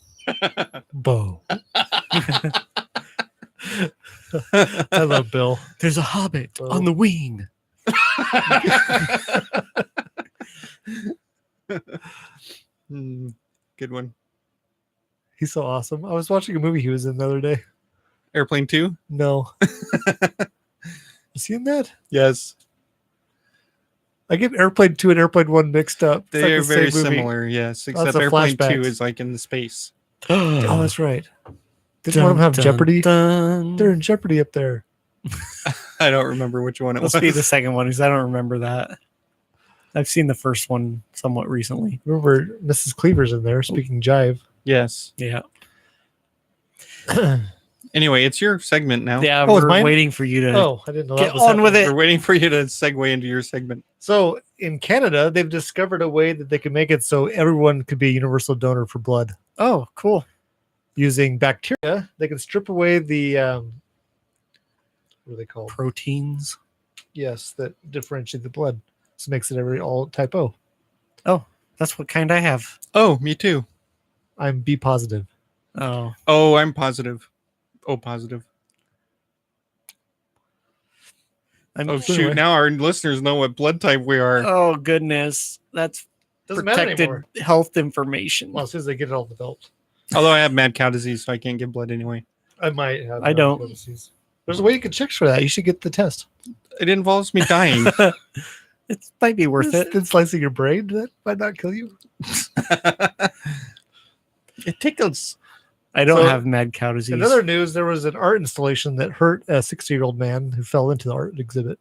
Bo. I love Bill. There's a hobbit Oh. on the wing. Good one. He's so awesome. I was watching a movie he was in the other day. Airplane 2? No. Is he in that? Yes. I get Airplane 2 and Airplane 1 mixed up. It's They like are the same very movie. similar, yes. Lots Except of Airplane 2 flashbacks. is like in the space. Oh, that's right. Didn't one of them have Jeopardy? They're in Jeopardy up there. I don't remember which one it Must was. be the second one because I don't remember that. I've seen the first one somewhat recently. Remember, Mrs. Cleaver's in there speaking jive. Yes. Yeah. Anyway, it's your segment now. Yeah, Oh, it's we're mine? waiting for you to Oh, I didn't know get that was on with happening. it. We're waiting for you to segue into your segment. So in Canada, they've discovered a way that they can make it so everyone could be a universal donor for blood. Oh, cool. Using bacteria, they can strip away the what are they called? Proteins. Yes, that differentiate the blood. So it makes it all type O. That's what kind I have. Oh, me too. I'm B positive. Oh. Oh, I'm positive. Oh, positive. I'm, Oh, shoot. Now our listeners know what blood type we are. Oh, goodness. That's Doesn't matter protected anymore. health information. Well, as soon as they get it all developed, Although I have mad cow disease, so I can't give blood anyway. I might have. I don't. disease. There's a way you can check for that. You should get the test. It involves me dying. It might be worth it. Than slicing your brain. That might not kill you. It tickles. I don't So, have mad cow disease. In other news, there was an art installation that hurt a 60-year-old man who fell into the art exhibit,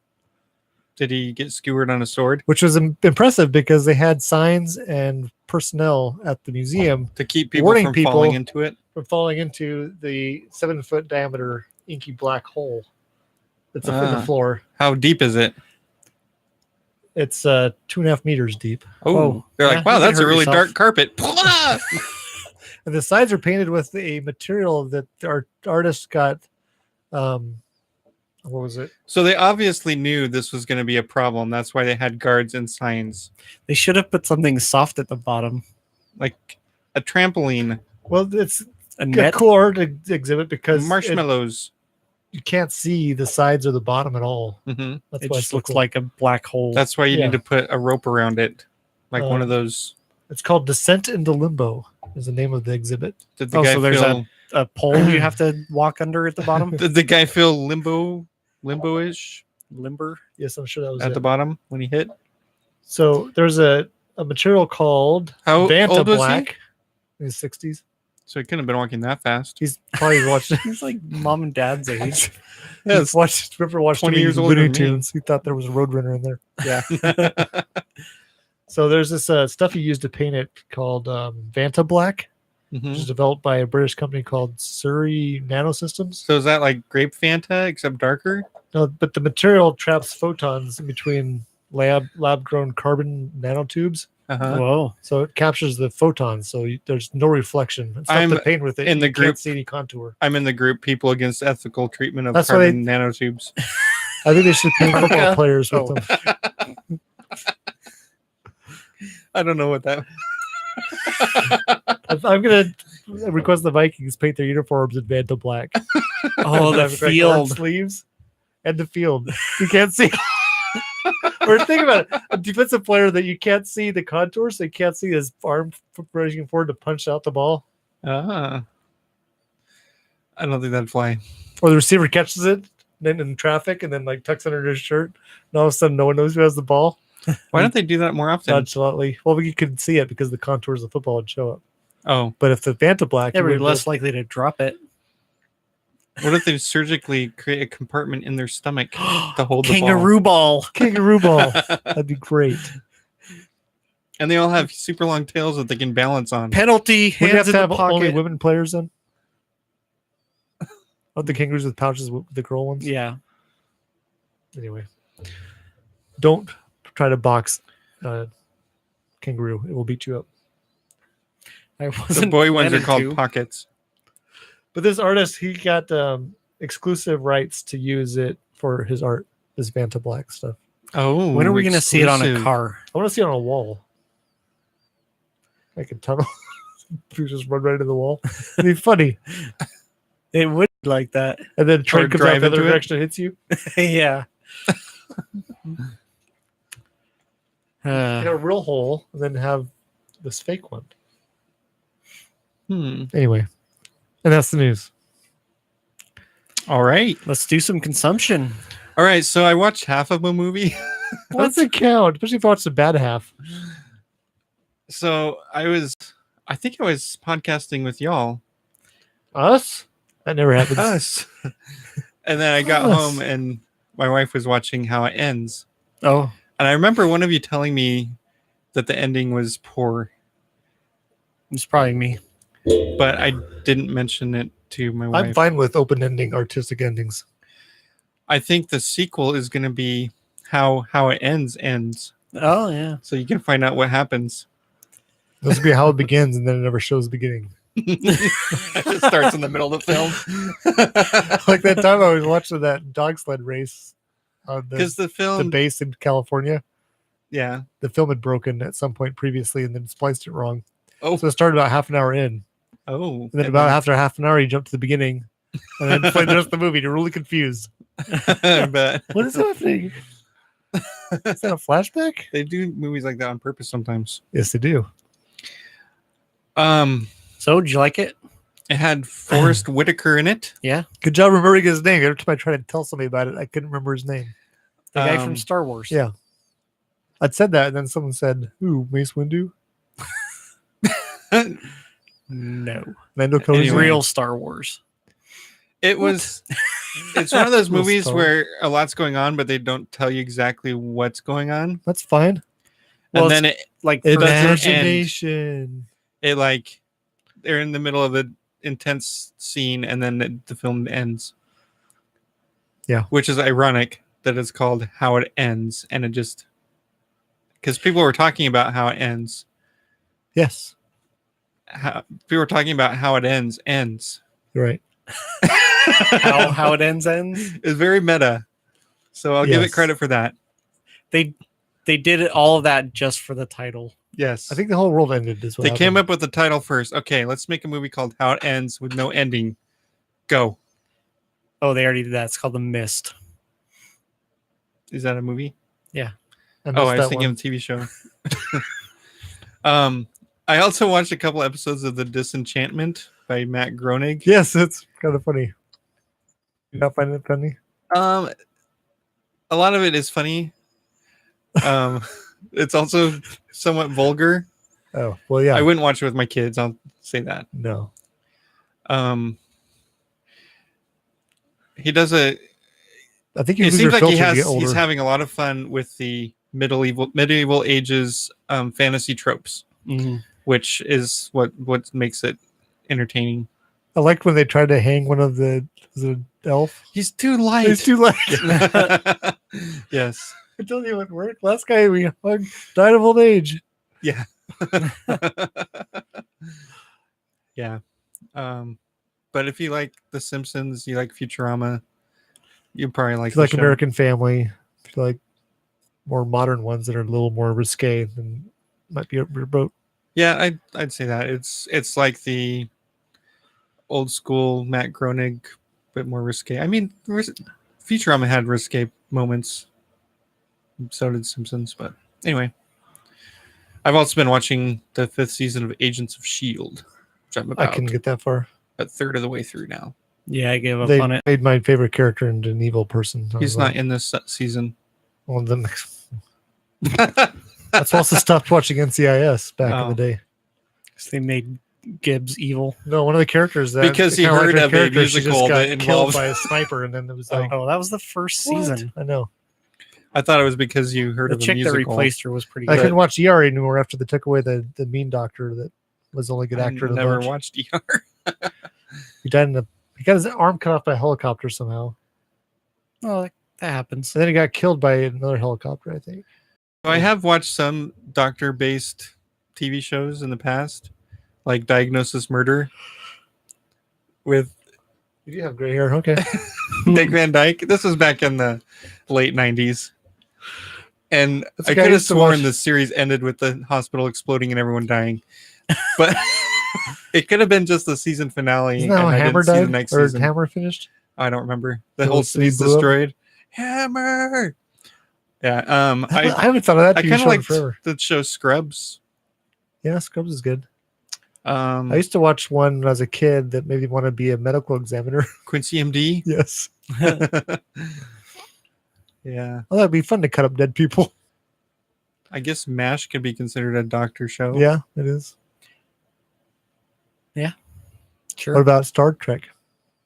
Did he get skewered on a sword which was impressive because they had signs and personnel at the museum to keep people Warning from people. falling into it? from falling into the 7-foot diameter inky black hole that's up in Ah. the floor. How deep is it? It's 2.5 meters deep. Oh, they're yeah, like, wow, you can that's a hurt really yourself. dark carpet. And the sides are painted with a material that our artist got. What was it? So they obviously knew this was going to be a problem. That's why they had guards and signs, They should have put something soft at the bottom. like a trampoline, Well, it's A a net. cool art exhibit because marshmallows. you can't see the sides or the bottom at all. hmm That's It why just it's so looks cool. like a black hole. That's why you Yeah. need to put a rope around it, like one of those. It's called Descent into Limbo. Is the name of the exhibit. Did the Oh, guy so there's feel? a pole you have to walk under at the bottom. Did the guy feel limbo-ish Limber. Yes, I'm sure that was at it. the bottom when he hit? So there's a material called How Vanta old was Black in his 60s. So he couldn't have been walking that fast. He's probably watched. He's like mom and dad's age. He's watched. Remember watched 20 20 years years older Looney than me. Tunes. He thought there was a Roadrunner in there. Yeah. So there's this stuff he used to paint it called Vanta Black, which Mhm. is developed by a British company called Surrey Nanosystems. So is that like grape Fanta except darker? No, but the material traps photons in between lab grown carbon nanotubes, Uh-huh. Whoa. so it captures the photons. So there's no reflection. It's tough I'm to paint with it. in the you group- can't see any contour. I'm in the group People Against Ethical Treatment of That's why Carbon Nanotubes. I think they should paint football Yeah. players with Oh. them. I don't know what that. I'm gonna request the Vikings paint their uniforms in Vanta Black. Oh, the Have, like, orange field. sleeves and the field. You can't see. Or think about it: a defensive player that you can't see the contours, so you can't see his arm rushing forward to punch out the ball, I don't think that'd fly. or the receiver catches it then in traffic and then like tucks under his shirt, and all of a sudden no one knows who has the ball. Why don't they do that more often? Nonchalantly. Well, you could see it because the contours of football would show up. Oh, But if the Vanta Black, Yeah, you we're would less just- likely to drop it. what if they surgically create a compartment in their stomach to hold the Kangaroo ball. kangaroo ball. That'd be great. and they all have super long tails that they can balance on. Penalty. Would you have Hands to in have the only pocket. women players then? Oh, the kangaroos with pouches with the girl ones? Yeah. Anyway. Don't try to box kangaroo. It will beat you up. I The wasn't boy ones are planning called to. pockets. But this artist, he got exclusive rights to use it for his art, his Vanta Black stuff. Oh, When are we going to see it on a exclusive. car? I want to see it on a wall. Like a tunnel. You just run right into the wall. It'd be funny. It would be like that. And then train Or comes out drive the other into it? direction and hits you. Yeah. Have a real hole and then have this fake one. Anyway. And that's the news. All right. Let's do some consumption. All right. So I watched half of a movie. What's it count? Especially if you watch the bad half. So I think I was podcasting with y'all. Us? That never happens. Us. And then I got home and my wife was watching How It Ends. Oh, And I remember one of you telling me that the ending was poor, it's probably me. but I didn't mention it to my wife. I'm fine with open-ending artistic endings. I think the sequel is going to be How It ends. Oh, yeah. So you can find out what happens. This will be how it begins, and then it never shows the beginning. It starts in the middle of the film. Like that time I was watching that dog sled race on Because the the film, base in California. yeah. The film had broken at some point previously and then spliced it wrong. Oh, So it started about half an hour in. oh. And then after half an hour, you jump to the beginning and then play the rest of the movie. And you're really confused. But What is happening? Is that a flashback? they do movies like that on purpose sometimes. Yes, they do. So, did you like it? It had Forrest Whitaker in it. Yeah. Good job remembering his name. Every time I tried to tell somebody about it, I couldn't remember his name. The guy from Star Wars. Yeah. I'd said that, and then someone said, "Who? Mace Windu? No. Lando Calrissian?" Anyway. Real Star Wars. It was. It's one of those Real movies Star where a lot's going on, but they don't tell you exactly what's going on, That's fine. Well, and then it Like, It doesn't end. Imagination. like they're in the middle of an intense scene, and then the film ends. Yeah. Which is ironic that it's called How It Ends, and it just because people were talking about how it ends. Yes, People were talking about how it ends. you're right. how it ends. It's very meta, so I'll give it Yes. credit for that. They did all of that just for the title. Yes, I think the whole world ended as well. they came up with the title first. Okay, let's make a movie called How It Ends with no ending. Go. Oh, they already did that. It's called The Mist. Is that a movie? I Oh, I was thinking of a TV show. I also watched a couple episodes of The Disenchantment by Matt Groening. Yes, it's kind of funny. You not find it funny? A lot of it is funny. It's also somewhat vulgar. Oh, well, yeah. I wouldn't watch it with my kids. I'll say that. No. He does I think you it lose seems your like filter as you get he's older. having a lot of fun with the medieval ages fantasy tropes, Mhm. which is what makes it entertaining. I liked when they tried to hang one of the elf. He's too light. It's too late. Yes. I told you it would work. Last guy we hung died of old age. Yeah. Yeah. But if you like The Simpsons, you like Futurama, you probably like If you like the show. American Family, if you like more modern ones that are a little more risque, then might be your boat. Yeah, I'd say that. It's like the old school Matt Groening, but more risque. I mean, Futurama had risque moments. So did Simpsons, but anyway. I've also been watching the 5th season of Agents of S.H.I.E.L.D., which I'm I about couldn't get that far. a third of the way through now. Yeah, I gave up They on it. made my favorite character into an evil person. I He's was not like, in this season. well, then that's also stopped watching NCIS back in Oh. the day. So they made Gibbs evil. No, one of the characters that Because he kinda like heard her of a character, she musical just got that killed involved- by a sniper, and then it was like, Oh, that was the first what? season. I know. I thought it was because you heard The of a chick that musical. replaced her was pretty I good. couldn't watch ER anymore after they took away the mean doctor that was the only good I actor in the never bunch. watched ER. He died in a He got his arm cut off by a helicopter somehow. Oh, that happens. And then he got killed by another helicopter, I think. So I have watched some doctor-based TV shows in the past, like Diagnosis Murder with You do have gray hair. Okay. Dick Van Dyke. This was back in the late 90s. And That's I the guy I could have used to sworn watch. the series ended with the hospital exploding and everyone dying. But it could have been just the season finale. Isn't that how and I Hammer didn't see died? the next Or season. Hammer finished? I don't remember. The The whole whole city city's blew up? destroyed. Hammer! Yeah. I haven't thought of that I TV kind of show in liked forever. the show Scrubs. Yeah, Scrubs is good. I I used to watch one when I was a kid that made me want to be a medical examiner. Quincy MD. Yes. Yeah. Well, that'd be fun to cut up dead people. I guess MASH could be considered a doctor show. Yeah, it is. Sure. What about Star Trek?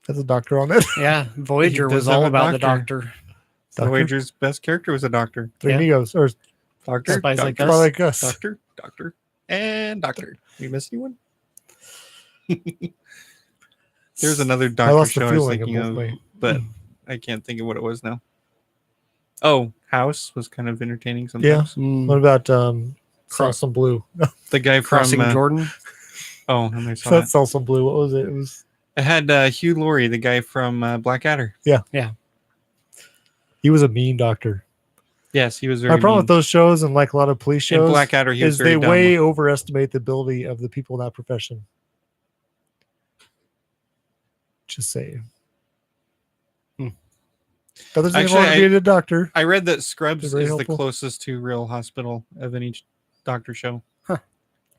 That's a doctor on it. Yeah, Voyager He was does have all a about the doctor. doctor. Doctor? Voyager's best character was a doctor. Three Yeah. amigos. Or Doctor, Spies doctor, Like probably Us. like us. doctor, and doctor. Did we miss anyone? There's another I doctor lost the show I was feeling of thinking both of, way. but I can't think of what it was now. Oh, House was kind of entertaining Yeah. sometimes. What about Cross- Salsa Blue? The guy Crossing from Jordan. Oh, and I saw Not that. Salsa Blue. What was it? It was It had Hugh Laurie, the guy from Blackadder. he was a mean doctor. Yes, he was very My problem mean. with those shows and like a lot of police In shows Blackadder, he was is very they dumb. way overestimate the ability of the people in that profession. Just saying. Hmm. Others Actually, want to be a doctor. I read that Scrubs They're is very the helpful. closest to Real Hospital of any doctor show.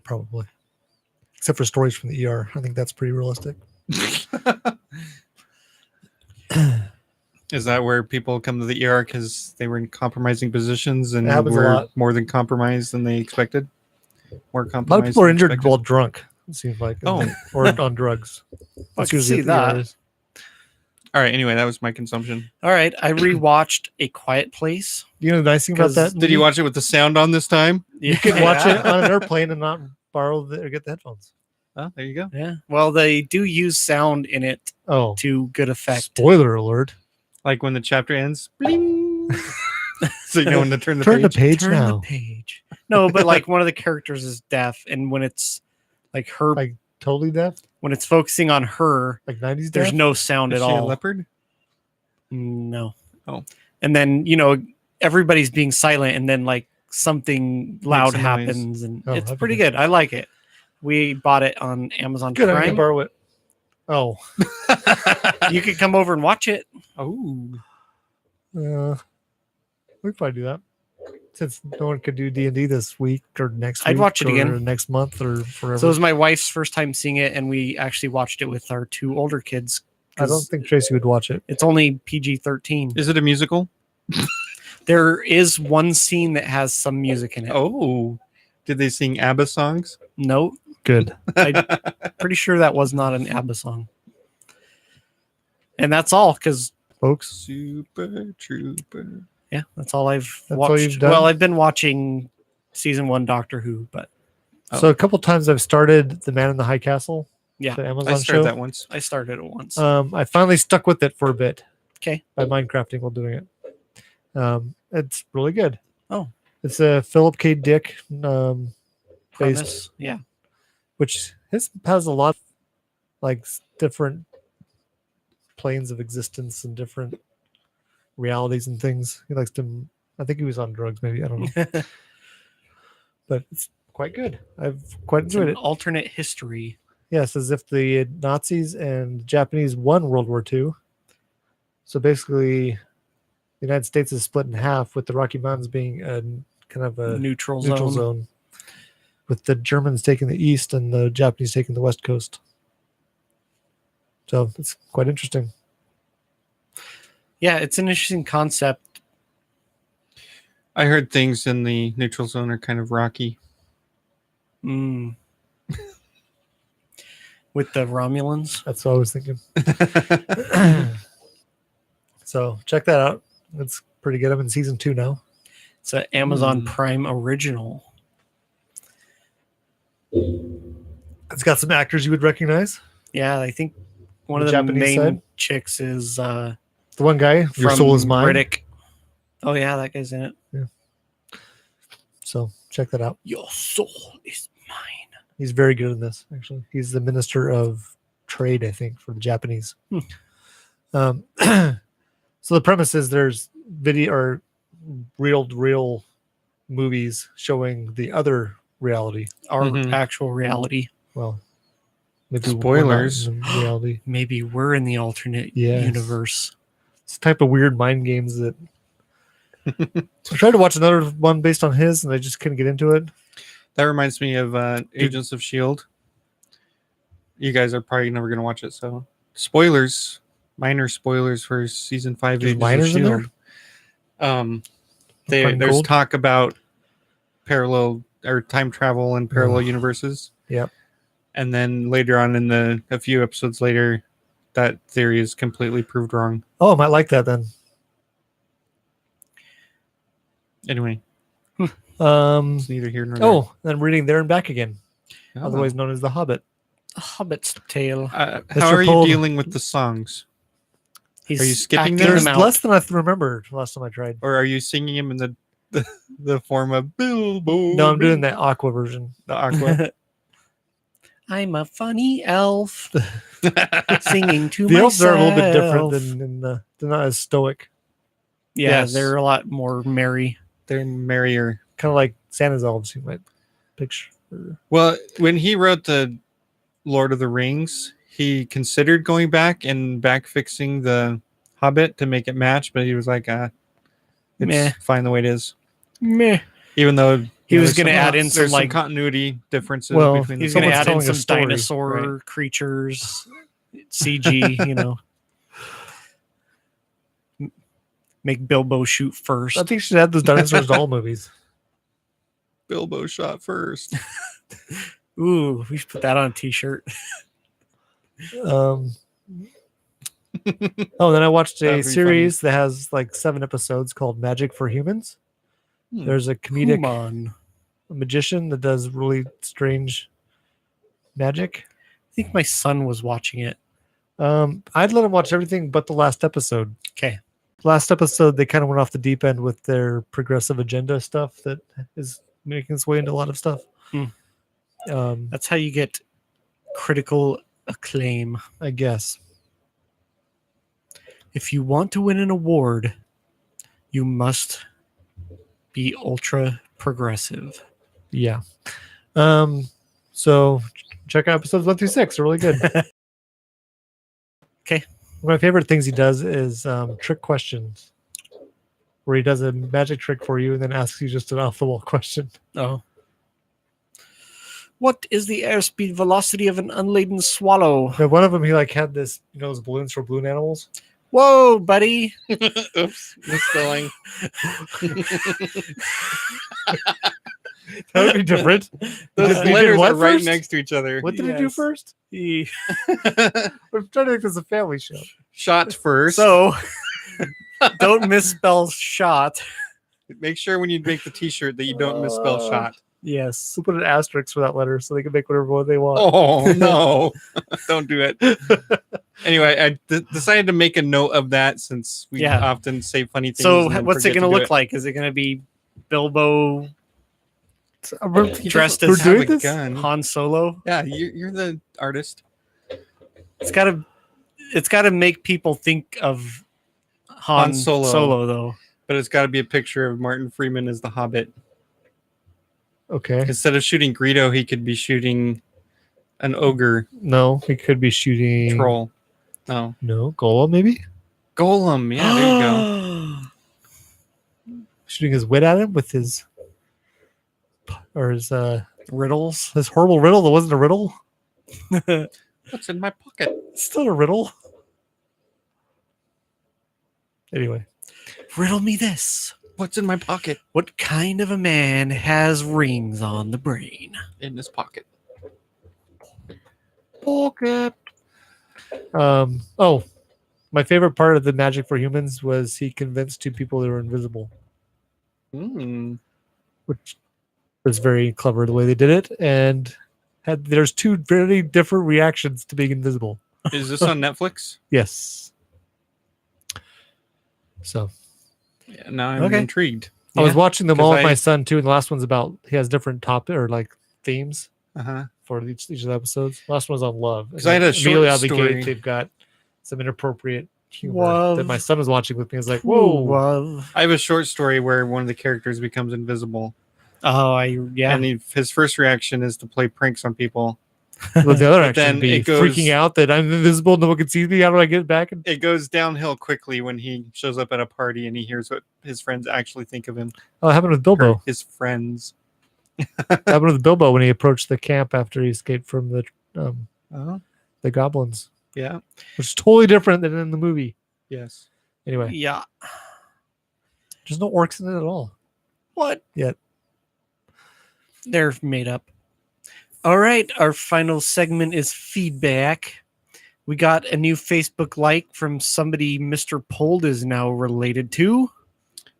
Probably. Except for stories from the ER. I think that's pretty realistic. Is that where people come to the ER because they were in compromising positions and It happens a were lot. more than compromised than they expected? More A compromised. lot of people are than injured expected? while drunk, it seems like. Oh. Or on drugs. I can usually see what the that. ER is. All right. Anyway, that was my consumption. All right, I rewatched A Quiet Place. You know the nice thing about 'Cause that? Did you watch it with the sound on this time? You can watch it on an airplane and not borrow or get the headphones. Oh, there you go. Yeah. Well, they do use sound in it Oh, to good effect. spoiler alert. Like when the chapter ends, bling. So you know when to turn the Turn the page. page Turn now. the page. No, but like one of the characters is deaf, and when it's like her, Like totally deaf? when it's focusing on her, Like 90s there's deaf? no sound Is at she a all. leopard? No. Oh. And then everybody's being silent, and then like something loud a noise. happens, and Oh, it's that'd be pretty good. I like it. We bought it on Amazon Good, I can Prime. borrow it. Oh. You could come over and watch it. Oh. We could probably do that. Since no one could do D&D this week or next week. I'd watch it or again. next month or forever. So it was my wife's first time seeing it, and we actually watched it with our two older kids. I don't 'cause think Tracy would watch it. it's only PG-13. Is it a musical? There is one scene that has some music in it. Oh. Did they sing ABBA songs? No, Good. I'm pretty sure that was not an ABBA song. And that's all, because Folks, Super Trooper. yeah, that's all I've That's all watched. you've done? Well, I've been watching season 1 Doctor Who, but so a couple times I've started The Man in the High Castle. Yeah. The I Amazon started show. that once. I started it once. I finally stuck with it for a bit. Okay. By Minecrafting while doing it. It's really good. Oh. It's a Philip K. Dick Premise. Yeah. which has a lot like different planes of existence and different realities and things. He likes to I think he was on drugs maybe, I don't know. But it's quite good. I've quite It's enjoyed an it. alternate history. Yes, as if the Nazis and Japanese won World War II. So basically the United States is split in half with the Rocky Mountains being a kind of a Neutral neutral zone. zone, with the Germans taking the east and the Japanese taking the west coast. So it's quite interesting. Yeah, it's an interesting concept. I heard things in the neutral zone are kind of rocky. Mm. With the Romulans. That's what I was thinking. So check that out. It's pretty good. I'm in season 2 now. It's an Amazon Prime original. It's got some actors you would recognize. Yeah, I think one of the Japanese main side? chicks is The one guy, your from soul is mine. Riddick. Oh yeah, that guy's in it. So check that out. Your soul is mine. He's very good in this. Actually, he's the minister of trade, I think, for the Japanese. So the premise is there's video or real movies showing the other reality. Our Mhm. actual reality. Well, maybe Spoilers. we're not in the reality. Maybe we're in the alternate Yes. universe. It's the type of weird mind games that I tried to watch another one based on his, and I just couldn't get into it. That reminds me of Agents of S.H.I.E.L.D. You guys are probably never going to watch it, so spoilers, minor spoilers for season 5 There's Agents minors of in S.H.I.E.L.D. Fucking There's cold. talk about parallel or time travel and parallel Ugh. universes. Yep. And then later on a few episodes later, that theory is completely proved wrong. Oh, I might like that then. Anyway, it's neither here nor there. Oh, then reading There and Back Again, Oh. otherwise known as The Hobbit. A Hobbit's tale. How Mr. are you Pold- dealing with the songs? He's Are you skipping acting them? There's them out. less than I remember last time I tried. Or are you singing him in the form of Bilbo? No, I'm doing the Aqua version. the aqua. I'm a funny elf singing to The myself. elves are a little bit different than they're not as stoic. Yeah, Yes. they're a lot more merry. They're merrier. Kind of like Santa's elves, you might picture. Well, when he wrote the Lord of the Rings, he considered going back and back fixing the Hobbit to make it match, but he was like, it's Meh. fine the way it is. Meh. Even though He was there's going to some- add in some there's like continuity differences Well, between he's the going to someone's add in telling a some story, dinosaur creatures, CG, Make Bilbo shoot first. I think you should add those dinosaurs to all movies. Bilbo shot first. Ooh, we should put that on a t-shirt. Oh, then I watched That'd a be series that has like 7 episodes called Magic for Humans. Hmm. There's a comedic Come on. magician that does really strange magic. I think my son was watching it. I'd let him watch everything but the last episode. Okay. Last episode, they kind of went off the deep end with their progressive agenda stuff that is making its way into a lot of stuff. That's how you get critical acclaim. I guess. If you want to win an award, you must be ultra progressive. Yeah. So check out episodes 1 through 6. They're really good. Okay. One of my favorite things he does is trick questions, where he does a magic trick for you and then asks you just an off the wall question. Oh. What is the airspeed velocity of an unladen swallow? Now, one of them, he like had this, those balloons for balloon animals. Whoa, buddy. Oops, misspelling. That would be different. Those You did letters what are right first? next to each other. What did he do Yes. first? He- I'm trying to make this a family show. Shot first. So, don't misspell shot. Make sure when you make the T-shirt that you don't misspell shot. Yes. We'll put an asterisk for that letter so they can make whatever one they want. Oh no! Don't do it. Anyway, I decided to make a note of that since we Yeah. often say funny things. So, and then what's it forget going to to do look like? Is it going to be Bilbo We're dressed we're as doing have a this? gun. Han Solo? Yeah, you're the artist. It's got to make people think of Han Solo though. But it's got to be a picture of Martin Freeman as the Hobbit. Okay. Instead of shooting Greedo, he could be shooting an ogre No, he could be shooting. troll. No, No, Golem maybe? Golem. Yeah, there you go. Shooting his wit at him with his. Or his Riddles. this horrible riddle that wasn't a riddle. What's in my pocket? It's still a riddle. Anyway. Riddle me this. What's in my pocket? What kind of a man has rings on the brain? In this pocket. Pocket. Oh, my favorite part of the Magic for Humans was he convinced 2 people they were invisible, which was very clever the way they did it, and there's 2 very different reactions to being invisible. Is this on Netflix? Yes. So Yeah, now I'm Okay. intrigued. I was watching them 'Cause all with my I- son too, and the last one's about he has different topic or like themes Uh-huh. for each of the episodes. Last one's on love. 'Cause I had a immediately short out of the story. gate, they've got some inappropriate humor Love. that my son was watching with me. I was like, Whoa. whoa. I have a short story where one of the characters becomes invisible. Oh, yeah. And his first reaction is to play pranks on people. But the other But action then would be it goes- freaking out that I'm invisible, no one can see me. How do I get back? It goes downhill quickly when he shows up at a party and he hears what his friends actually think of him. Oh, it happened with Or Bilbo. his friends. It happened with Bilbo when he approached the camp after he escaped from Oh, the goblins, yeah. which is totally different than in the movie. Yes. Anyway, Yeah. there's no orcs in it at all. What? Yet. They're made up. All right. Our final segment is feedback. We got a new Facebook like from somebody Mr. Pold is now related to.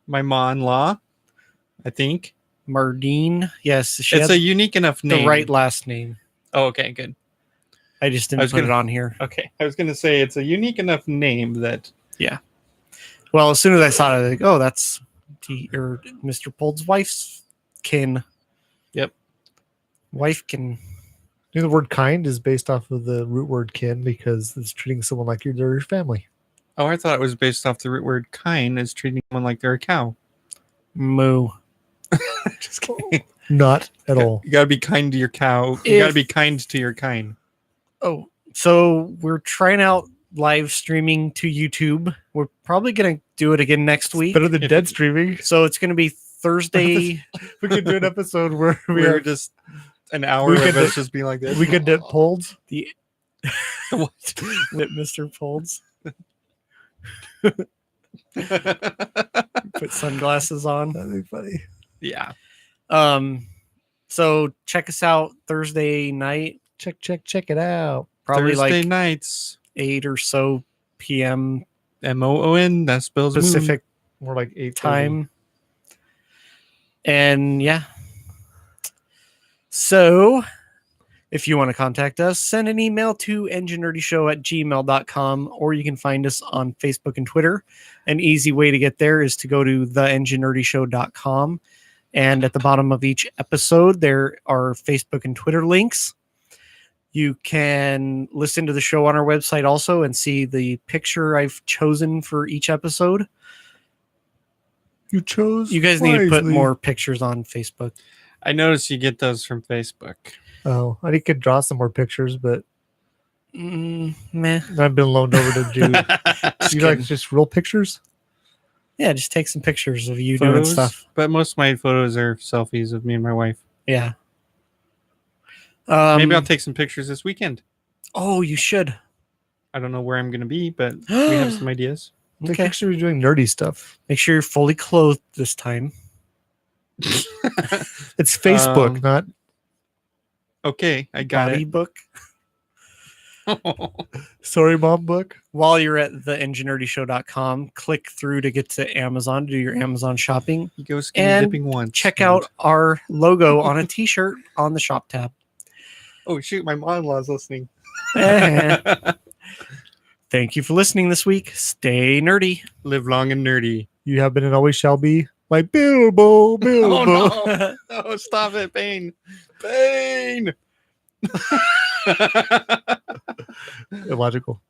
My ma-in-law, I think. Mardine. Yes. She It's had a unique enough name. the right last name. Oh, okay, good. I just I didn't was put it gonna- on here. Okay. I was going to say it's a unique enough name that Well, as soon as I saw it, I was like, oh, that's Mr. Pold's wife's kin. Yep. Wife kin. You know, the word kind is based off of the root word kin because it's treating someone like they're your family. Oh, I thought it was based off the root word kind is treating someone like they're a cow. Moo. Just kidding. Not at all. You gotta be kind to your cow. You If- gotta be kind to your kind. Oh, so we're trying out live streaming to YouTube. We're probably going to do it again next week. Better than dead streaming. So it's going to be Thursday. We could do an episode where We're just an hour we of could- us just being like this. we could dip polls. The What? with Mr. Folds. Put sunglasses on. That'd be funny. Yeah. So check us out Thursday night, Check it out. probably Thursday like nights. 8 or so p.m. MOON. That spells Pacific More like 8 time. And yeah. So if you want to contact us, send an email to enginerdyshow@gmail.com, or you can find us on Facebook and Twitter. An easy way to get there is to go to theenginerdyshow.com. And at the bottom of each episode, there are Facebook and Twitter links. You can listen to the show on our website also and see the picture I've chosen for each episode. You chose. You guys need to put wisely. more pictures on Facebook. I noticed you get those from Facebook. Oh, I could draw some more pictures, but Meh. I've been loaned over to do. You like kidding. just real pictures? Yeah, just take some pictures of you doing Photos, stuff. but most of my photos are selfies of me and my wife. Yeah. Maybe I'll take some pictures this weekend. Oh, you should. I don't know where I'm going to be, but we have some ideas. Take Okay. pictures of you doing nerdy stuff. Make sure you're fully clothed this time. It's Facebook, not. Okay, I got Body book. it. Sorry, mom. Book. While you're at theenginerdyshow.com, click through to get to Amazon to do your Amazon shopping. You go skinny And dipping once. Check out our logo on a t-shirt on the shop tab. Oh shoot, my mom-in-law's listening. Thank you for listening this week. Stay nerdy. Live long and nerdy. You have been and always shall be my Bilbo. Bilbo. Oh no! No, stop it, Bane. Bane. Illogical.